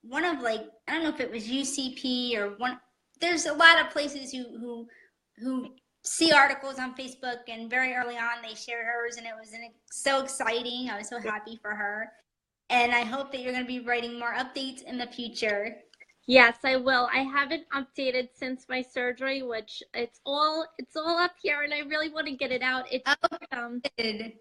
one of, like, I don't know if it was UCP or one. There's a lot of places who see articles on Facebook, and very early on they shared hers, and it was so exciting. I was so happy for her, and I hope that you're going to be writing more updates in the future. Yes, I will. I haven't updated since my surgery, which it's all up here, and I really want to get it out. It's Good.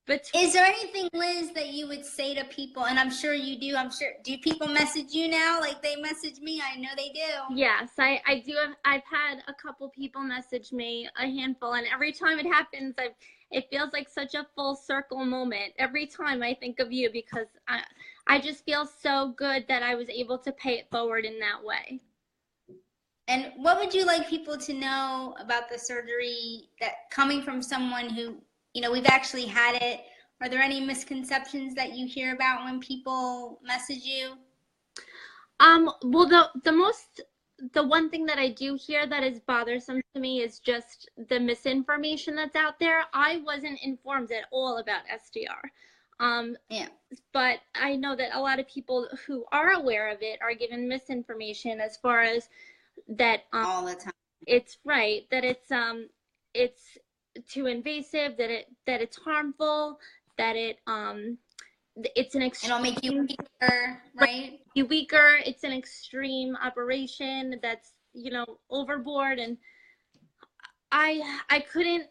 But is there anything, Liz, that you would say to people? And I'm sure you do. I'm sure. Do people message you now like they message me? I know they do. Yes, I do. I've had a couple people message me, a handful, and every time it happens, it feels like such a full circle moment. Every time I think of you, because I just feel so good that I was able to pay it forward in that way. And what would you like people to know about the surgery, that coming from someone who, you know, we've actually had it? Are there any misconceptions that you hear about when people message you? Well, the one thing that I do hear that is bothersome to me is just the misinformation that's out there. I wasn't informed at all about SDR. Yeah. But I know that a lot of people who are aware of it are given misinformation as far as that all the time. It's right that it's too invasive, that it's harmful, that it's an extreme, it'll make you weaker, right? You weaker. It's an extreme operation that's, you know, overboard, and I couldn't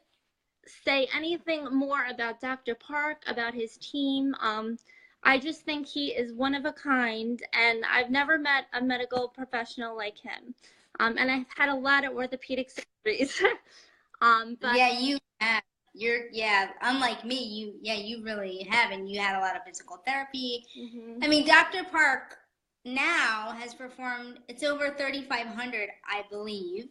say anything more about Dr. Park, about his team. I just think he is one of a kind, and I've never met a medical professional like him. And I've had a lot of orthopedic surgeries. But yeah, you have. Unlike me, you really have, and you had a lot of physical therapy. I mean, Dr. Park now has performed, it's over 3,500, I believe.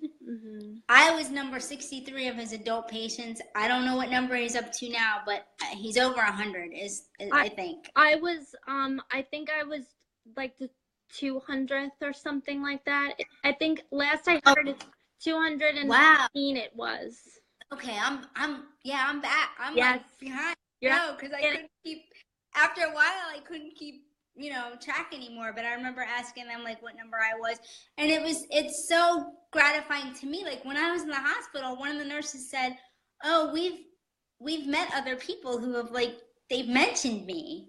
I was number 63 of his adult patients. I don't know what number he's up to now, but he's over 100, I think. I think I was like the 200th or something like that. I think last I heard it's 215. Wow. It was. Okay, I'm back. I'm yes. Like behind. No, because I couldn't keep, after a while, I couldn't keep, you know, track anymore. But I remember asking them like what number I was, and it's so gratifying to me. Like when I was in the hospital, one of the nurses said, "Oh, we've met other people who have, like, they've mentioned me,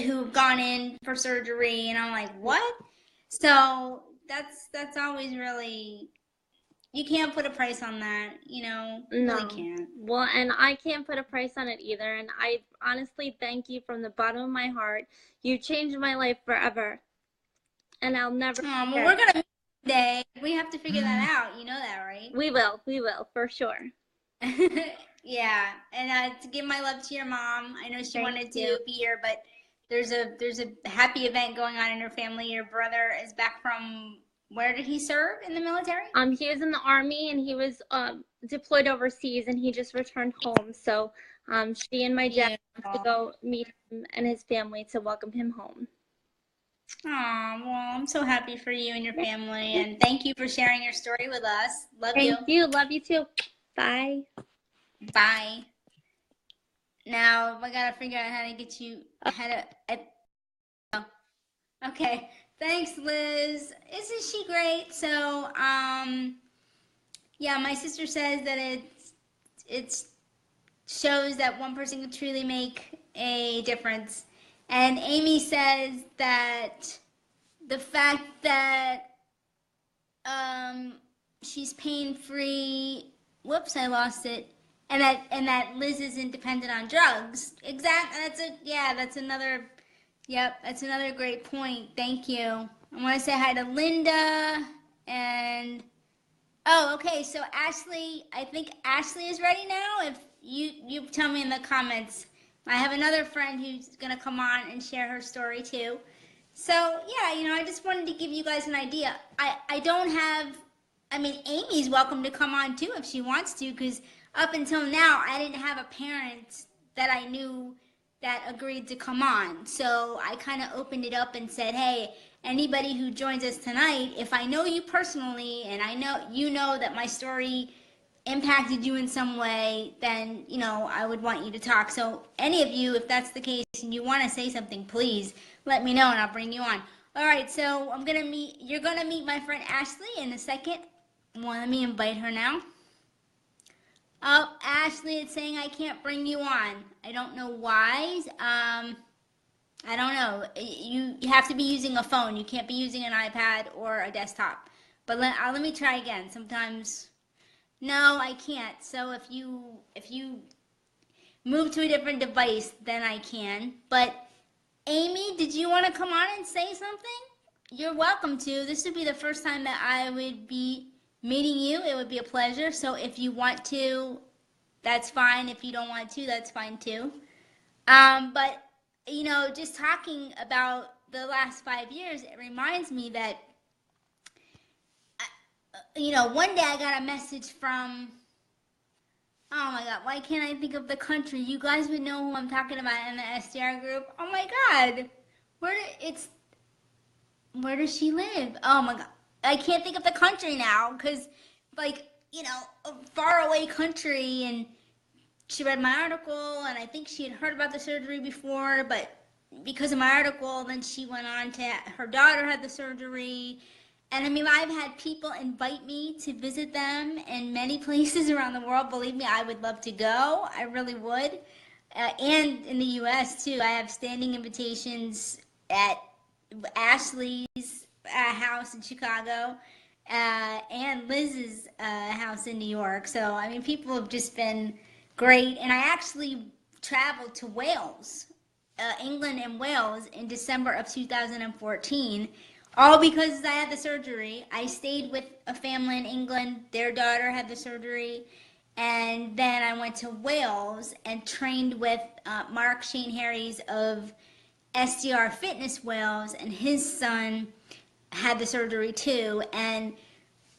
who've gone in for surgery," and I'm like, "What?" So that's always really. You can't put a price on that, you know? No. Really can't. Well, and I can't put a price on it either. And I honestly thank you from the bottom of my heart. You changed my life forever. And I'll never. Oh, well, we're going to meet today. We have to figure that out. You know that, right? We will, for sure. Yeah. And to give my love to your mom. I know she wanted to be here, but there's a happy event going on in her family. Your brother is back from... Where did he serve in the military? He was in the Army, and he was deployed overseas, and he just returned home. So she and my dad have to go meet him and his family to welcome him home. Oh, well, I'm so happy for you and your family, and thank you for sharing your story with us. Love you. Thank you. Love you too. Bye. Bye. Now I gotta figure out how to get you Okay. Thanks, Liz. Isn't she great? So, yeah, my sister says that it shows that one person can truly make a difference. And Amy says that the fact that she's pain-free, whoops, I lost it, and that Liz isn't dependent on drugs. Exactly. That's another... Yep, that's another great point. Thank you. I want to say hi to Linda and... Oh, okay, so Ashley, I think Ashley is ready now. If you tell me in the comments I have another friend who's going to come on and share her story too. So, yeah, I just wanted to give you guys an idea. I don't have, Amy's welcome to come on too if she wants to, because up until now, I didn't have a parent that I knew that agreed to come on. So I kind of opened it up and said, hey, anybody who joins us tonight, if I know you personally and I know you know that my story impacted you in some way, then I would want you to talk. So any of you, if that's the case and you want to say something, please let me know and I'll bring you on. All right, so you're gonna meet my friend Ashley in a second. Well, let me invite her now. Oh, Ashley, it's saying I can't bring you on. I don't know why. I don't know. You have to be using a phone. You can't be using an iPad or a desktop. But let me try again. Sometimes, no, I can't. So if you move to a different device, then I can. But Amy, did you want to come on and say something? You're welcome to. This would be the first time that I would be meeting you. It would be a pleasure. So if you want to, that's fine. If you don't want to, that's fine too. But just talking about the last 5 years, it reminds me that one day I got a message from, oh my God, why can't I think of the country? You guys would know who I'm talking about in the SDR group. Oh my God, where does she live? Oh my God, I can't think of the country now because, a faraway country, and she read my article, and I think she had heard about the surgery before, but because of my article, then she went on to, her daughter had the surgery. And I've had people invite me to visit them in many places around the world. Believe me, I would love to go. I really would. And in the U.S. too. I have standing invitations at Ashley's house in Chicago and Liz's house in New York. So, people have just been great. And I actually traveled to Wales, England and Wales in December of 2014. All because I had the surgery. I stayed with a family in England. Their daughter had the surgery. And then I went to Wales and trained with Mark Shane Harries of SDR Fitness Wales. And his son had the surgery too. And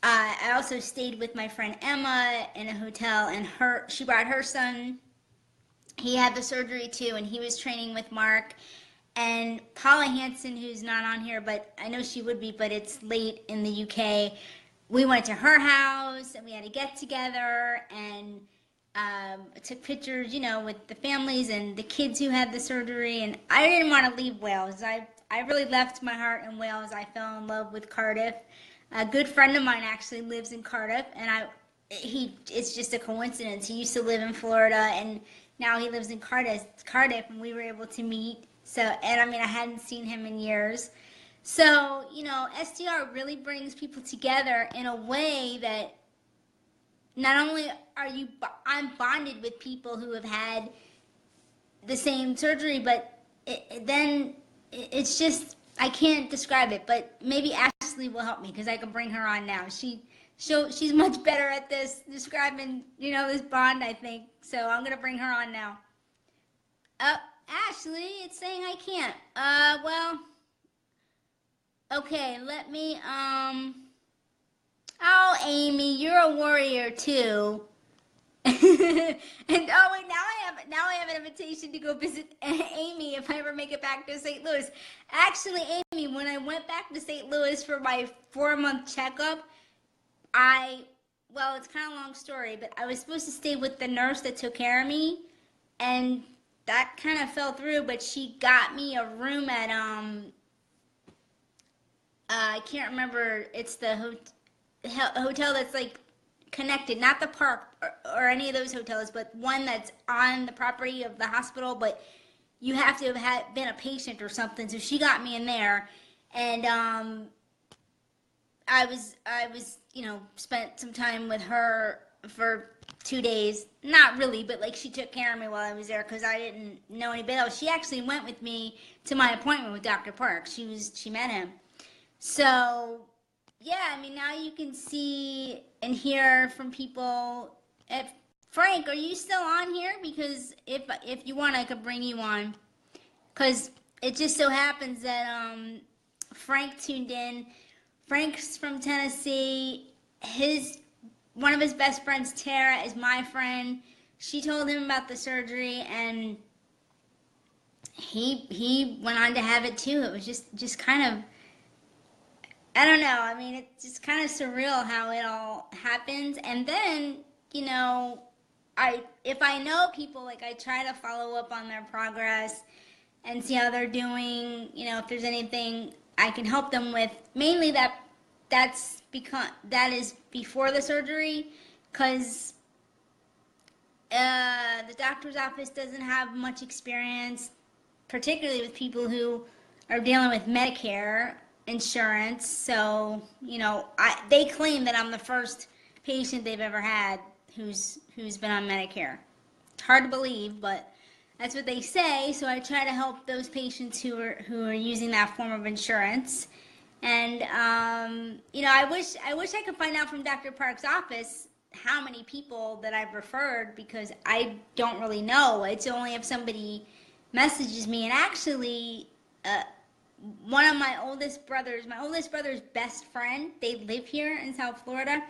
I also stayed with my friend Emma in a hotel. And she brought her son. He had the surgery too. And he was training with Mark. And Paula Hansen, who's not on here, but I know she would be, but it's late in the UK. We went to her house and we had a get together and took pictures, with the families and the kids who had the surgery. And I didn't want to leave Wales. I really left my heart in Wales. I fell in love with Cardiff. A good friend of mine actually lives in Cardiff, and it's just a coincidence. He used to live in Florida, and now he lives in Cardiff, and we were able to meet. So, and I hadn't seen him in years. So, SDR really brings people together in a way that not only I'm bonded with people who have had the same surgery, but it's just, I can't describe it, but maybe Ashley will help me because I can bring her on now. She's much better at this, describing, this bond, I think. So I'm going to bring her on now. Ashley, it's saying I can't. Well, okay, let me, oh, Amy, you're a warrior too. And oh wait, now I have an invitation to go visit Amy if I ever make it back to St. Louis. Actually, Amy, when I went back to St. Louis for my 4-month checkup, well, it's kind of a long story, but I was supposed to stay with the nurse that took care of me, and that kind of fell through, but she got me a room at, I can't remember, it's the hotel that's like connected, not the park or any of those hotels, but one that's on the property of the hospital, but you have to have been a patient or something. So she got me in there, and I was spent some time with her for 2 days. Not really, but she took care of me while I was there because I didn't know anybody else. She actually went with me to my appointment with Dr. Park. She met him. So yeah, now you can see and hear from people. For Frank, are you still on here? Because if you want, I could bring you on. Because it just so happens that Frank tuned in. Frank's from Tennessee. One of his best friends, Tara, is my friend. She told him about the surgery, and he went on to have it too. It was just kind of, I don't know. I mean, it's just kind of surreal how it all happens. And then, you know, if I know people, like, I try to follow up on their progress and see how they're doing. You know, if there's anything I can help them with. Mainly that is before the surgery, because the doctor's office doesn't have much experience, particularly with people who are dealing with Medicare insurance. So, you know, they claim that I'm the first patient they've ever had who's been on Medicare. It's hard to believe, but that's what they say. So I try to help those patients who are using that form of insurance. And you know, I wish I could find out from Dr. Park's office how many people that I've referred, because I don't really know. It's only if somebody messages me. And actually, one of my oldest brother's best friend, they live here in South Florida.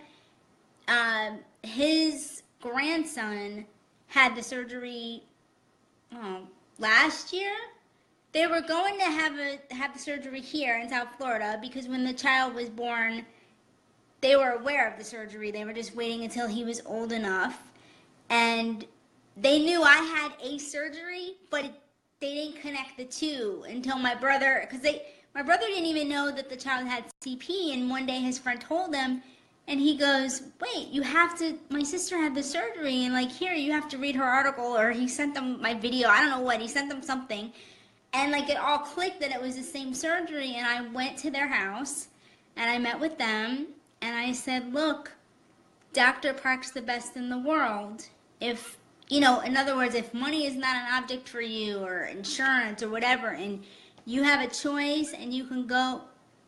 His grandson had the surgery last year. They were going to have the surgery here in South Florida, because when the child was born, they were aware of the surgery. They were just waiting until he was old enough. And they knew I had a surgery, but they didn't connect the two until my brother, my brother didn't even know that the child had CP. And one day his friend told him, and he goes, wait, my sister had the surgery, and like, here, you have to read her article. Or he sent them my video, I don't know what, he sent them something. And like, it all clicked that it was the same surgery. And I went to their house and I met with them, and I said, look, Dr. Park's the best in the world. If, you know, in other words, if money is not an object for you, or insurance or whatever, and you have a choice and you can go,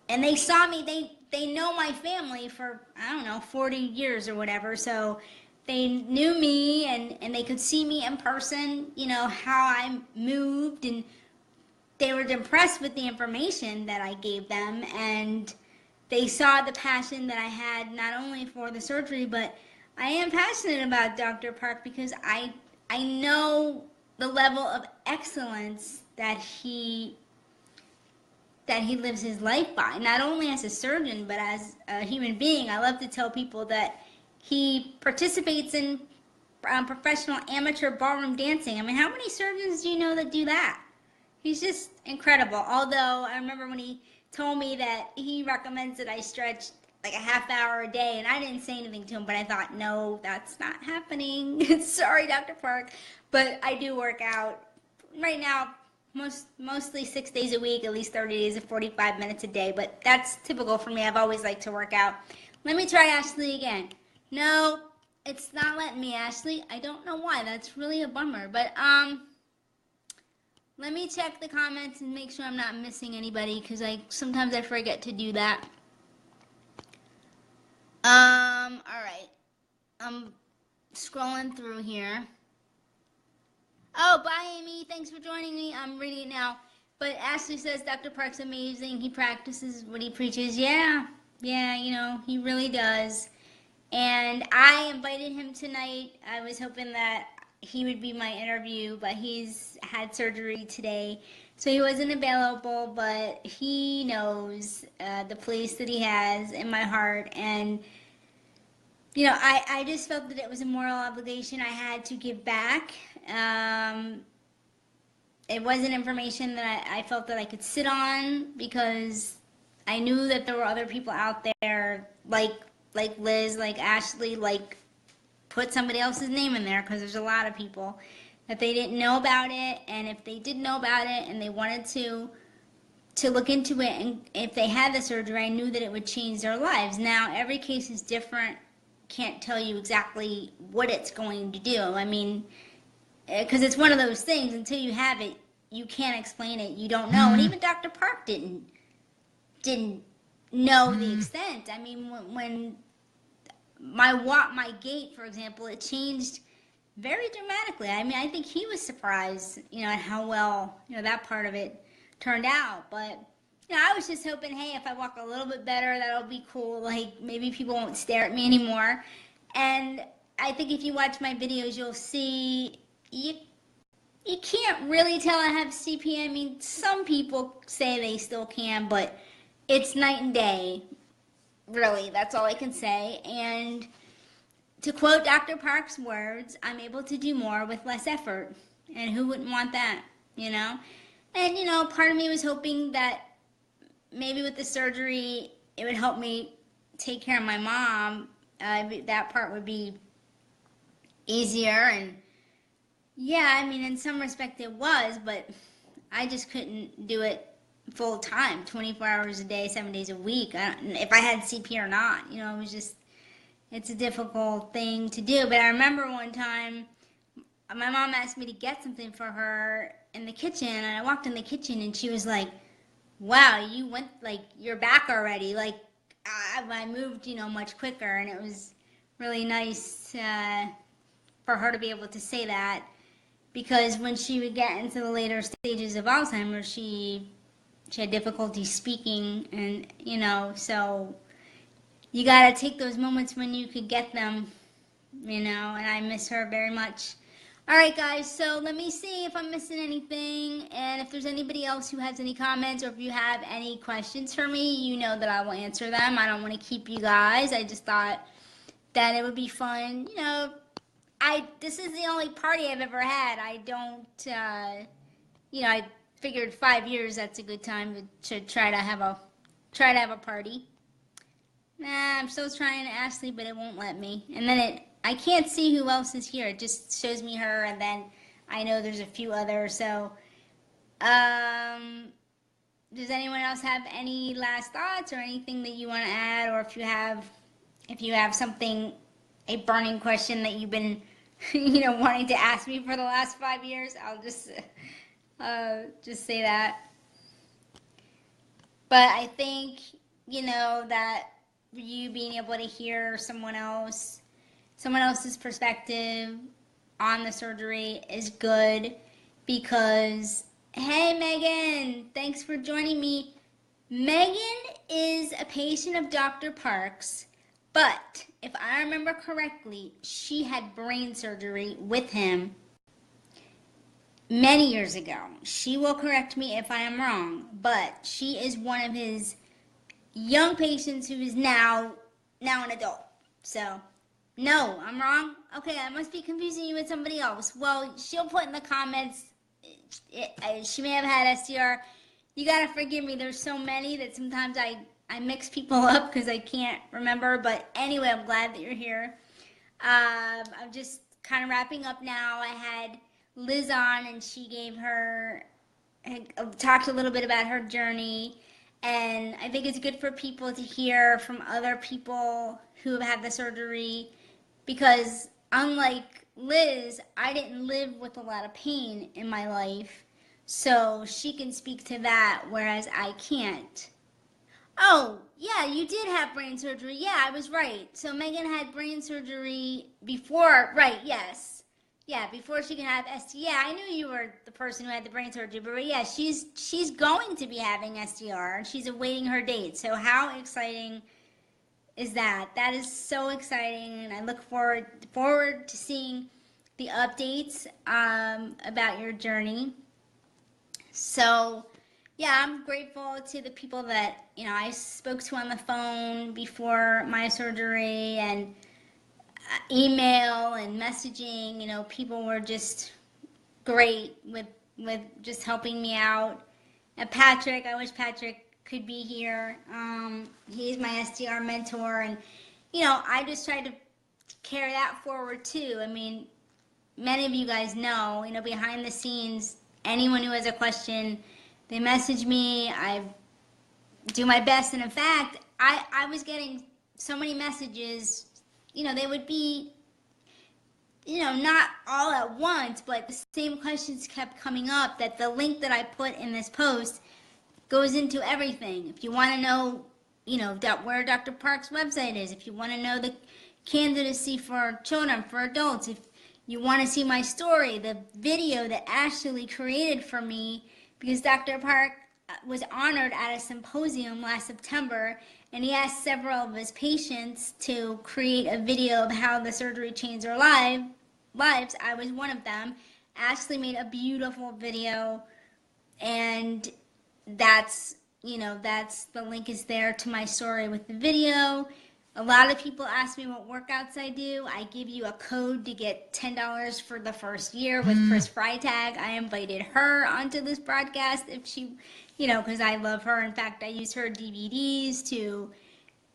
and they saw me, they know my family for, I don't know, 40 years or whatever. So they knew me, and they could see me in person, you know, how I moved, and they were impressed with the information that I gave them. And they saw the passion that I had, not only for the surgery, but I am passionate about Dr. Park, because I know the level of excellence that he lives his life by, not only as a surgeon, but as a human being. I love to tell people that he participates in professional amateur ballroom dancing. I mean, how many surgeons do you know that do that? He's just incredible. Although I remember when he told me that he recommends that I stretch like a half hour a day, and I didn't say anything to him, but I thought, no, that's not happening. Sorry, Dr. Park, but I do work out right now, mostly 6 days a week, at least 30 days of 45 minutes a day, but that's typical for me. I've always liked to work out. Let me try Ashley again. No, it's not letting me, Ashley. I don't know why. That's really a bummer, but let me check the comments and make sure I'm not missing anybody, because sometimes I forget to do that. All right. I'm scrolling through here. Oh, bye, Amy. Thanks for joining me. I'm reading it now. But Ashley says Dr. Park's amazing. He practices what he preaches. Yeah, you know, he really does. And I invited him tonight. I was hoping that he would be my interview, but he's had surgery today, so he wasn't available. But he knows the place that he has in my heart. And, you know, I just felt that it was a moral obligation I had to give back. It wasn't information that I felt that I could sit on, because I knew that there were other people out there like Liz, like Ashley, like, put somebody else's name in there, because there's a lot of people that they didn't know about it. And if they did know about it and they wanted to look into it, and if they had the surgery, I knew that it would change their lives. Now, every case is different. Can't tell you exactly what it's going to do. I mean, because it's one of those things, until you have it, you can't explain it. You don't know. And even Dr. Park didn't know the extent. I mean, when my gait, for example, it changed very dramatically. I mean, I think he was surprised, at how well, that part of it turned out. But, I was just hoping, hey, if I walk a little bit better, that'll be cool. Like, maybe people won't stare at me anymore. And I think if you watch my videos, you'll see you can't really tell I have CP. I mean, some people say they still can, but it's night and day. Really, that's all I can say. And to quote Dr. Park's words, I'm able to do more with less effort. And who wouldn't want that, And, part of me was hoping that maybe with the surgery, it would help me take care of my mom. That part would be easier. And yeah, I mean, in some respect it was, but I just couldn't do it full time, 24 hours a day, 7 days a week. If I had CP or not, it was just, it's a difficult thing to do. But I remember one time, my mom asked me to get something for her in the kitchen, and I walked in the kitchen, and she was like, wow, you went, like, you're back already. Like, I moved, much quicker, and it was really nice for her to be able to say that, because when she would get into the later stages of Alzheimer's, she had difficulty speaking, and, so you got to take those moments when you could get them, and I miss her very much. All right, guys, so let me see if I'm missing anything, and if there's anybody else who has any comments, or if you have any questions for me, you know that I will answer them. I don't want to keep you guys. I just thought that it would be fun. This is the only party I've ever had. I don't, I figured 5 years, that's a good time to try to have a party. Nah, I'm still trying Ashley, but it won't let me. And then I can't see who else is here. It just shows me her, and then I know there's a few others. So, does anyone else have any last thoughts or anything that you want to add? Or if you have something, a burning question that you've been, wanting to ask me for the last 5 years, I'll just say that. But I think, that you being able to hear someone else's perspective on the surgery is good, because, hey, Megan, thanks for joining me. Megan is a patient of Dr. Park's, but if I remember correctly, she had brain surgery with him many years ago. She will correct me if I am wrong, but she is one of his young patients who is now an adult. So, no, I'm wrong. Okay, I must be confusing you with somebody else. Well, she'll put in the comments, she may have had SDR. You gotta forgive me, there's so many that sometimes I mix people up because I can't remember. But anyway, I'm glad that you're here. I'm just kind of wrapping up now. I had Liz on, and she talked a little bit about her journey. And I think it's good for people to hear from other people who have had the surgery, because unlike Liz, I didn't live with a lot of pain in my life. So she can speak to that, whereas I can't. Oh, yeah, you did have brain surgery. Yeah, I was right. So Megan had brain surgery before, right, yes. Yeah, before she can have SDR. Yeah, I knew you were the person who had the brain surgery, but yeah, she's going to be having SDR, and she's awaiting her date. So how exciting is that? That is so exciting, and I look forward to seeing the updates about your journey. So, yeah, I'm grateful to the people that, I spoke to on the phone before my surgery, and email and messaging. People were just great with just helping me out. And Patrick, I wish Patrick could be here. He's my SDR mentor, and I just try to carry that forward too. I mean, many of you guys know, behind the scenes, anyone who has a question, they message me. I do my best, and in fact, I was getting so many messages. They would be, not all at once, but the same questions kept coming up, that the link that I put in this post goes into everything. If you want to know, where Dr. Park's website is, if you want to know the candidacy for children, for adults, if you want to see my story, the video that Ashley created for me, because Dr. Park was honored at a symposium last September, and he asked several of his patients to create a video of how the surgery changed their lives. I was one of them. Ashley made a beautiful video, and that's, that's the link is there to my story with the video. A lot of people ask me what workouts I do. I give you a code to get $10 for the first year with Chris Freitag. I invited her onto this broadcast if she, because I love her. In fact, I use her DVDs to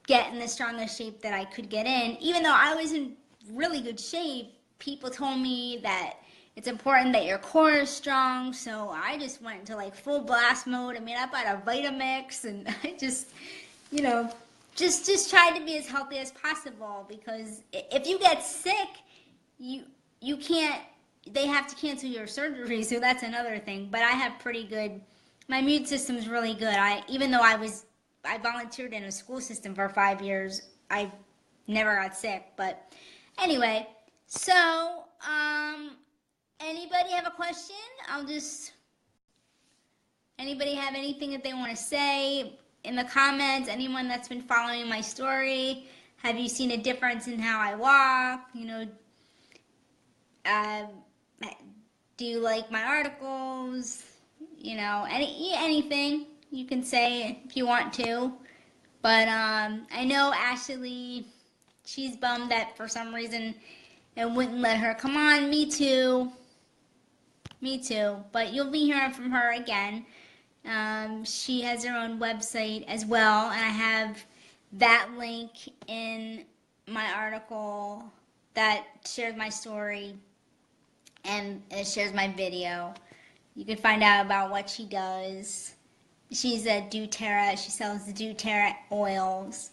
get in the strongest shape that I could get in. Even though I was in really good shape, people told me that it's important that your core is strong. So I just went into like full blast mode. I mean, I bought a Vitamix, and I just, just try to be as healthy as possible, because if you get sick, you can't, they have to cancel your surgery, so that's another thing. But I have pretty good, my immune system's really good. Even though I volunteered in a school system for 5 years, I never got sick. But anyway, so anybody have a question? Anybody have anything that they want to say? In the comments, anyone that's been following my story, have you seen a difference in how I walk? Do you like my articles? Anything you can say if you want to. But I know Ashley, she's bummed that for some reason it wouldn't let her come on. Me too. But you'll be hearing from her again. She has her own website as well, and I have that link in my article that shares my story, and it shares my video. You can find out about what she does. She's a doTERRA. She sells the doTERRA oils,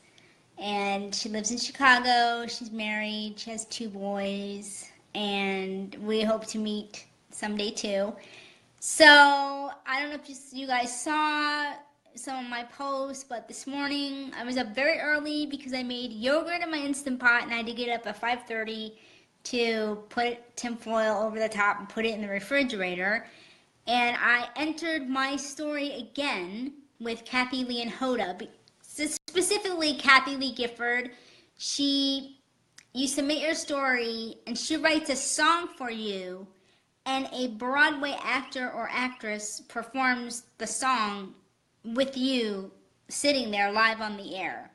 and she lives in Chicago. She's married. She has 2 boys, and we hope to meet someday too. So, I don't know if you guys saw some of my posts, but this morning I was up very early because I made yogurt in my Instant Pot, and I had to get up at 5:30 to put tinfoil over the top and put it in the refrigerator. And I entered my story again with Kathy Lee and Hoda, specifically Kathy Lee Gifford. You submit your story, and she writes a song for you, and a Broadway actor or actress performs the song with you sitting there live on the air.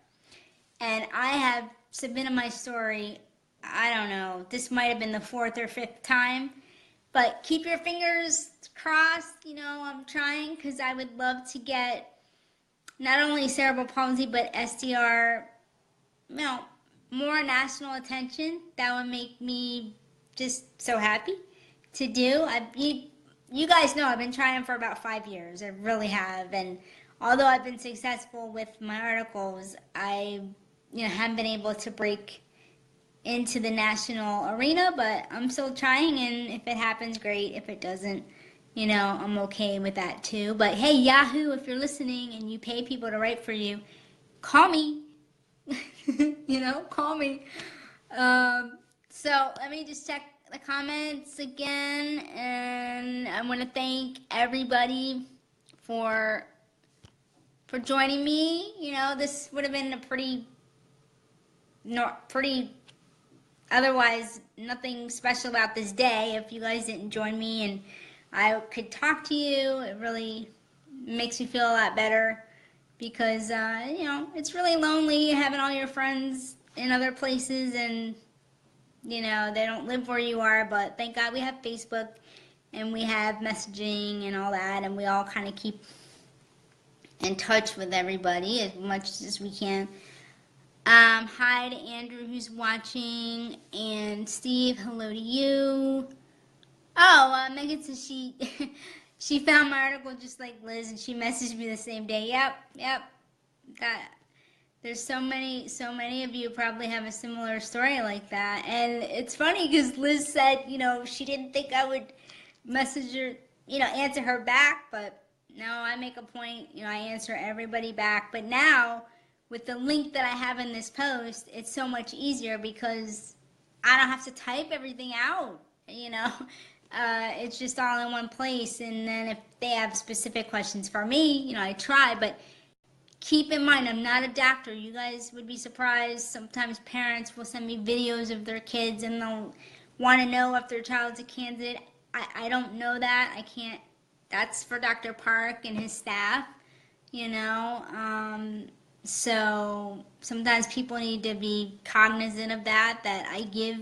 And I have submitted my story, I don't know, this might have been the 4th or 5th time, but keep your fingers crossed. I'm trying, because I would love to get not only cerebral palsy but SDR, more national attention. That would make me just so happy to do. You guys know I've been trying for about 5 years. I really have. And although I've been successful with my articles, I haven't been able to break into the national arena, but I'm still trying, and if it happens, great. If it doesn't, I'm okay with that too. But hey, Yahoo, if you're listening and you pay people to write for you, call me. Call me. So let me just check the comments again, and I want to thank everybody for joining me. This would have been a pretty otherwise nothing special about this day if you guys didn't join me and I could talk to you. It really makes me feel a lot better, because it's really lonely having all your friends in other places, and they don't live where you are. But thank God we have Facebook, and we have messaging and all that, and we all kind of keep in touch with everybody as much as we can. Hi to Andrew who's watching, and Steve, hello to you. Oh, Megan says she found my article just like Liz, and she messaged me the same day. Yep. There's so many of you probably have a similar story like that. And it's funny because Liz said, she didn't think I would message her, answer her back, but no, I make a point, I answer everybody back. But now, with the link that I have in this post, it's so much easier because I don't have to type everything out. It's just all in one place. And then if they have specific questions for me, I try. But keep in mind, I'm not a doctor. You guys would be surprised. Sometimes parents will send me videos of their kids and they'll want to know if their child's a candidate. I don't know that. I can't. That's for Dr. Park and his staff, So sometimes people need to be cognizant of that I give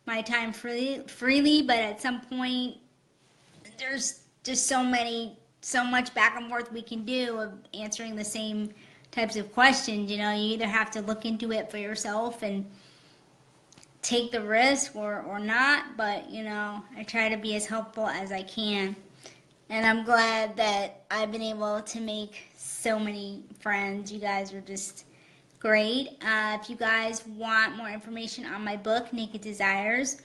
my time freely, but at some point, there's just so much back and forth we can do of answering the same types of questions. You either have to look into it for yourself and take the risk or not, but I try to be as helpful as I can. And I'm glad that I've been able to make so many friends. You guys are just great. If you guys want more information on my book, Naked Desires,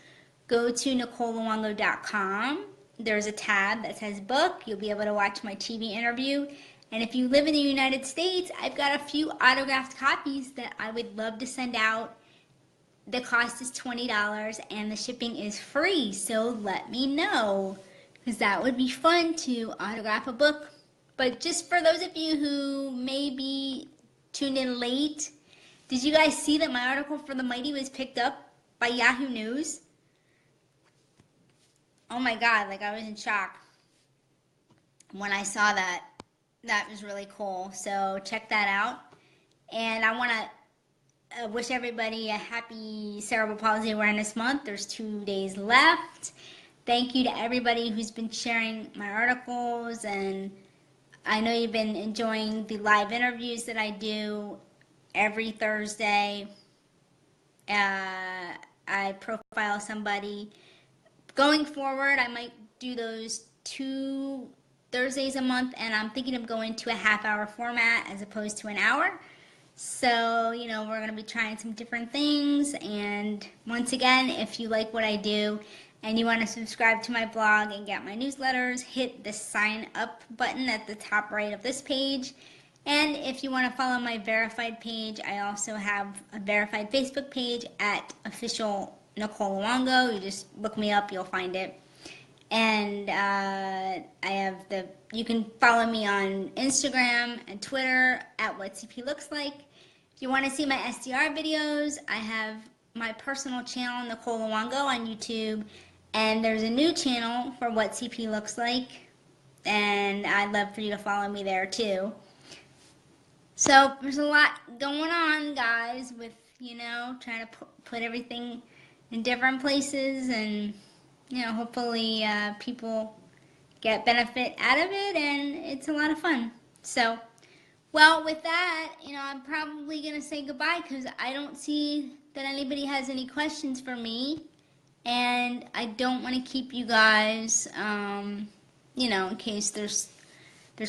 go to NicoleLuongo.com. There's a tab that says book. You'll be able to watch my TV interview. And if you live in the United States, I've got a few autographed copies that I would love to send out. The cost is $20 and the shipping is free. So let me know, because that would be fun to autograph a book. But just for those of you who maybe tuned in late, did you guys see that my article for the Mighty was picked up by Yahoo News? Oh my God, I was in shock when I saw that. That was really cool. So check that out. And I want to wish everybody a happy Cerebral Palsy Awareness Month. There's 2 days left. Thank you to everybody who's been sharing my articles, and I know you've been enjoying the live interviews that I do every Thursday. I profile somebody. Going forward, I might do those 2 Thursdays a month, and I'm thinking of going to a half-hour format as opposed to an hour. So, we're going to be trying some different things. And once again, if you like what I do and you want to subscribe to my blog and get my newsletters, hit the sign up button at the top right of this page. And if you want to follow my verified page, I also have a verified Facebook page at official Nicole Luongo. You just look me up, you'll find it. And you can follow me on Instagram and Twitter at what CP looks like. If you want to see my SDR videos, I have my personal channel, Nicole Luongo, on YouTube. And there's a new channel for what CP looks like. And I'd love for you to follow me there too. So there's a lot going on, guys, with, trying to put everything in different places, and hopefully people get benefit out of it, and it's a lot of fun. So, well, with that, I'm probably going to say goodbye because I don't see that anybody has any questions for me, and I don't want to keep you guys, in case there's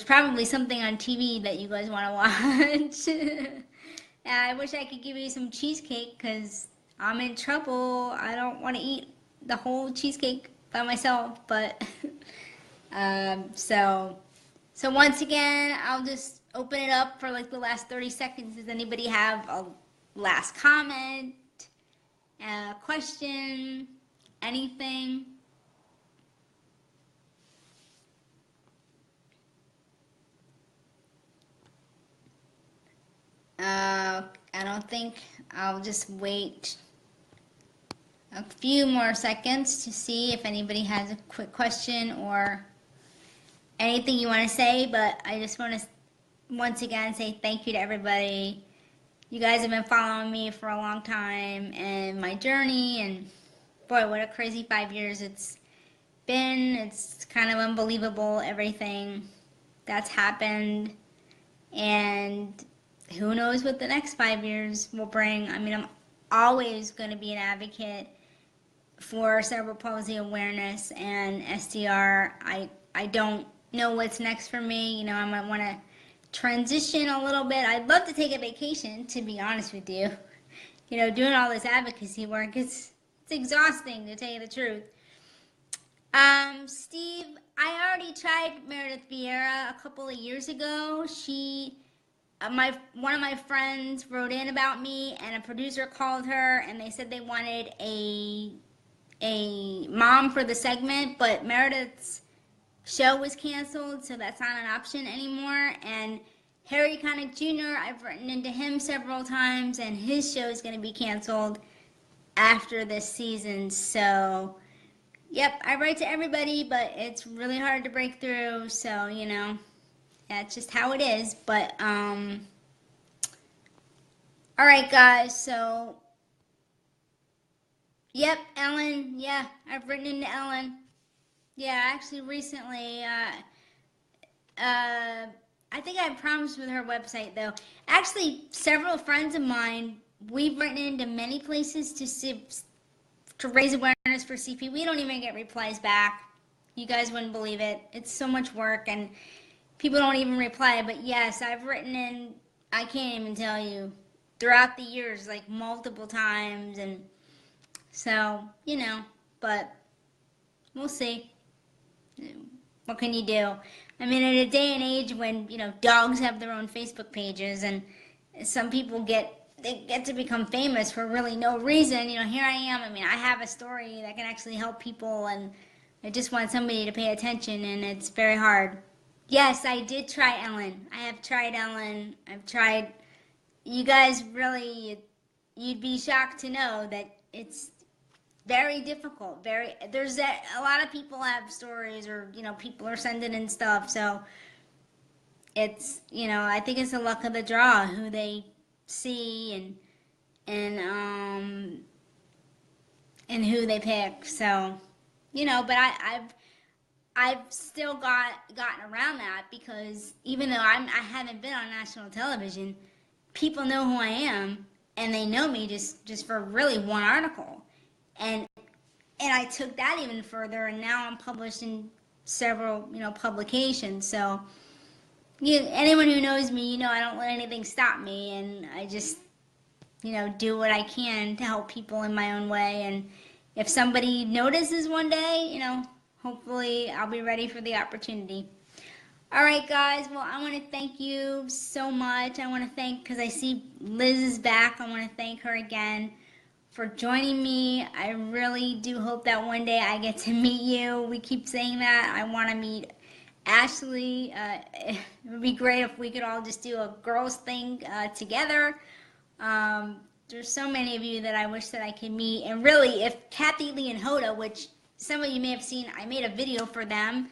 probably something on TV that you guys want to watch. I wish I could give you some cheesecake because I'm in trouble. I don't want to eat the whole cheesecake by myself, but so once again, I'll just open it up for the last 30 seconds. Does anybody have a last comment, a question, anything? I don't think. I'll just wait a few more seconds to see if anybody has a quick question or anything you want to say, but I just want to once again say thank you to everybody. You guys have been following me for a long time and my journey, and boy, what a crazy 5 years it's been. It's kind of unbelievable, everything that's happened, and who knows what the next 5 years will bring. I mean, I'm always going to be an advocate for cerebral palsy awareness and SDR. I don't know what's next for me. I might want to transition a little bit. I'd love to take a vacation, to be honest with you. Doing all this advocacy work, it's exhausting, to tell you the truth. Steve, I already tried Meredith Vieira a couple of years ago. One of my friends wrote in about me, and a producer called her, and they said they wanted a a mom for the segment, but Meredith's show was canceled, so that's not an option anymore. And Harry Connick Jr., I've written into him several times, and his show is going to be canceled after this season. So, yep, I write to everybody, but it's really hard to break through. So, you know, that's just how it is. But, all right, guys. So, yep, Ellen. Yeah, I've written into Ellen. Yeah, actually, recently, I think I promised with her website, though. Actually, several friends of mine, we've written into many places to raise awareness for CP. We don't even get replies back. You guys wouldn't believe it. It's so much work, and people don't even reply. But yes, I've written in, I can't even tell you, throughout the years, like multiple times. And so, you know, but we'll see. What can you do? I mean, in a day and age when, you know, dogs have their own Facebook pages and some people get to become famous for really no reason. You know, here I am. I mean, I have a story that can actually help people, and I just want somebody to pay attention, and it's very hard. Yes, I did try Ellen. I have tried Ellen. I've tried. You guys really, you'd be shocked to know that it's very difficult. There's a lot of people have stories, or, you know, people are sending in stuff. So it's, you know, I think it's the luck of the draw who they see and who they pick. So, you know, but I've still gotten around that, because even though I haven't been on national television, people know who I am, and they know me just for really one article. And I took that even further, and now I'm published in several, you know, publications. So, anyone who knows me, you know, I don't let anything stop me, and I just, you know, do what I can to help people in my own way. And if somebody notices one day, you know, hopefully I'll be ready for the opportunity. All right, guys. Well, I want to thank you so much. I want to thank, because I see Liz is back, I want to thank her again for joining me. I really do hope that one day I get to meet you. We keep saying that. I want to meet Ashley. It would be great if we could all just do a girls thing together. There's so many of you that I wish that I could meet. And really, if Kathy Lee and Hoda, which some of you may have seen, I made a video for them.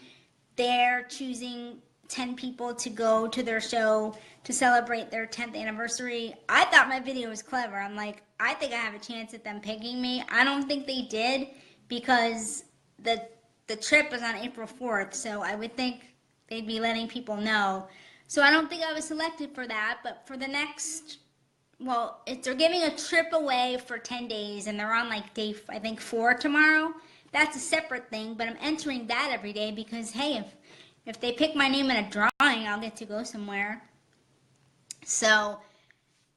They're choosing 10 people to go to their show to celebrate their 10th anniversary. I thought my video was clever. I'm like, I think I have a chance at them picking me. I don't think they did, because the trip was on April 4th, so I would think they'd be letting people know. So I don't think I was selected for that, but for the next, well, they're giving a trip away for 10 days, and they're on like day, I think, 4 tomorrow. That's a separate thing, but I'm entering that every day because, hey, if they pick my name in a drawing, I'll get to go somewhere. So,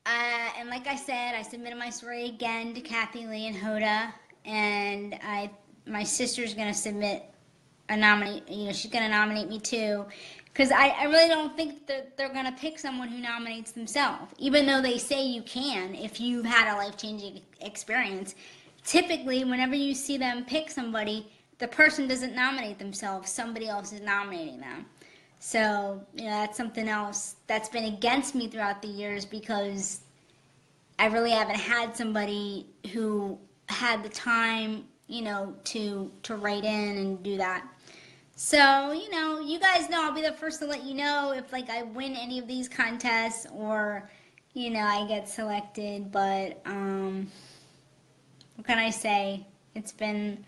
and like I said, I submitted my story again to Kathy Lee and Hoda, and my sister's going to submit a nominate, you know, she's going to nominate me too, because I really don't think that they're going to pick someone who nominates themselves, even though they say you can if you've had a life-changing experience. Typically, whenever you see them pick somebody, the person doesn't nominate themselves, somebody else is nominating them. So, you know, that's something else that's been against me throughout the years, because I really haven't had somebody who had the time, you know, to write in and do that. So, you know, you guys know I'll be the first to let you know if, like, I win any of these contests or, you know, I get selected. But, what can I say? It's been...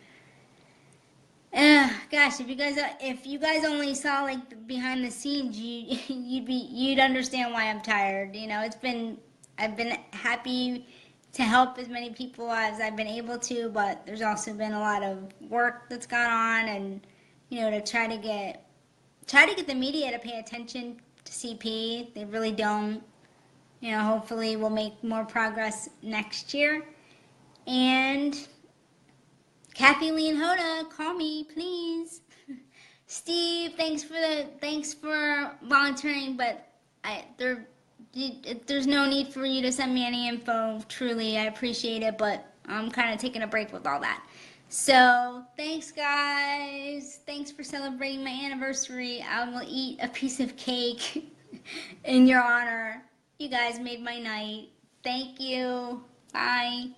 gosh, if you guys only saw like the behind the scenes, you'd understand why I'm tired. You know, I've been happy to help as many people as I've been able to, but there's also been a lot of work that's gone on, and you know, to try to get the media to pay attention to CP. They really don't. You know, hopefully we'll make more progress next year. And Kathy Lee and Hoda, call me, please. Steve, thanks for volunteering, but there's no need for you to send me any info. Truly, I appreciate it, but I'm kind of taking a break with all that. So thanks, guys. Thanks for celebrating my anniversary. I will eat a piece of cake in your honor. You guys made my night. Thank you. Bye.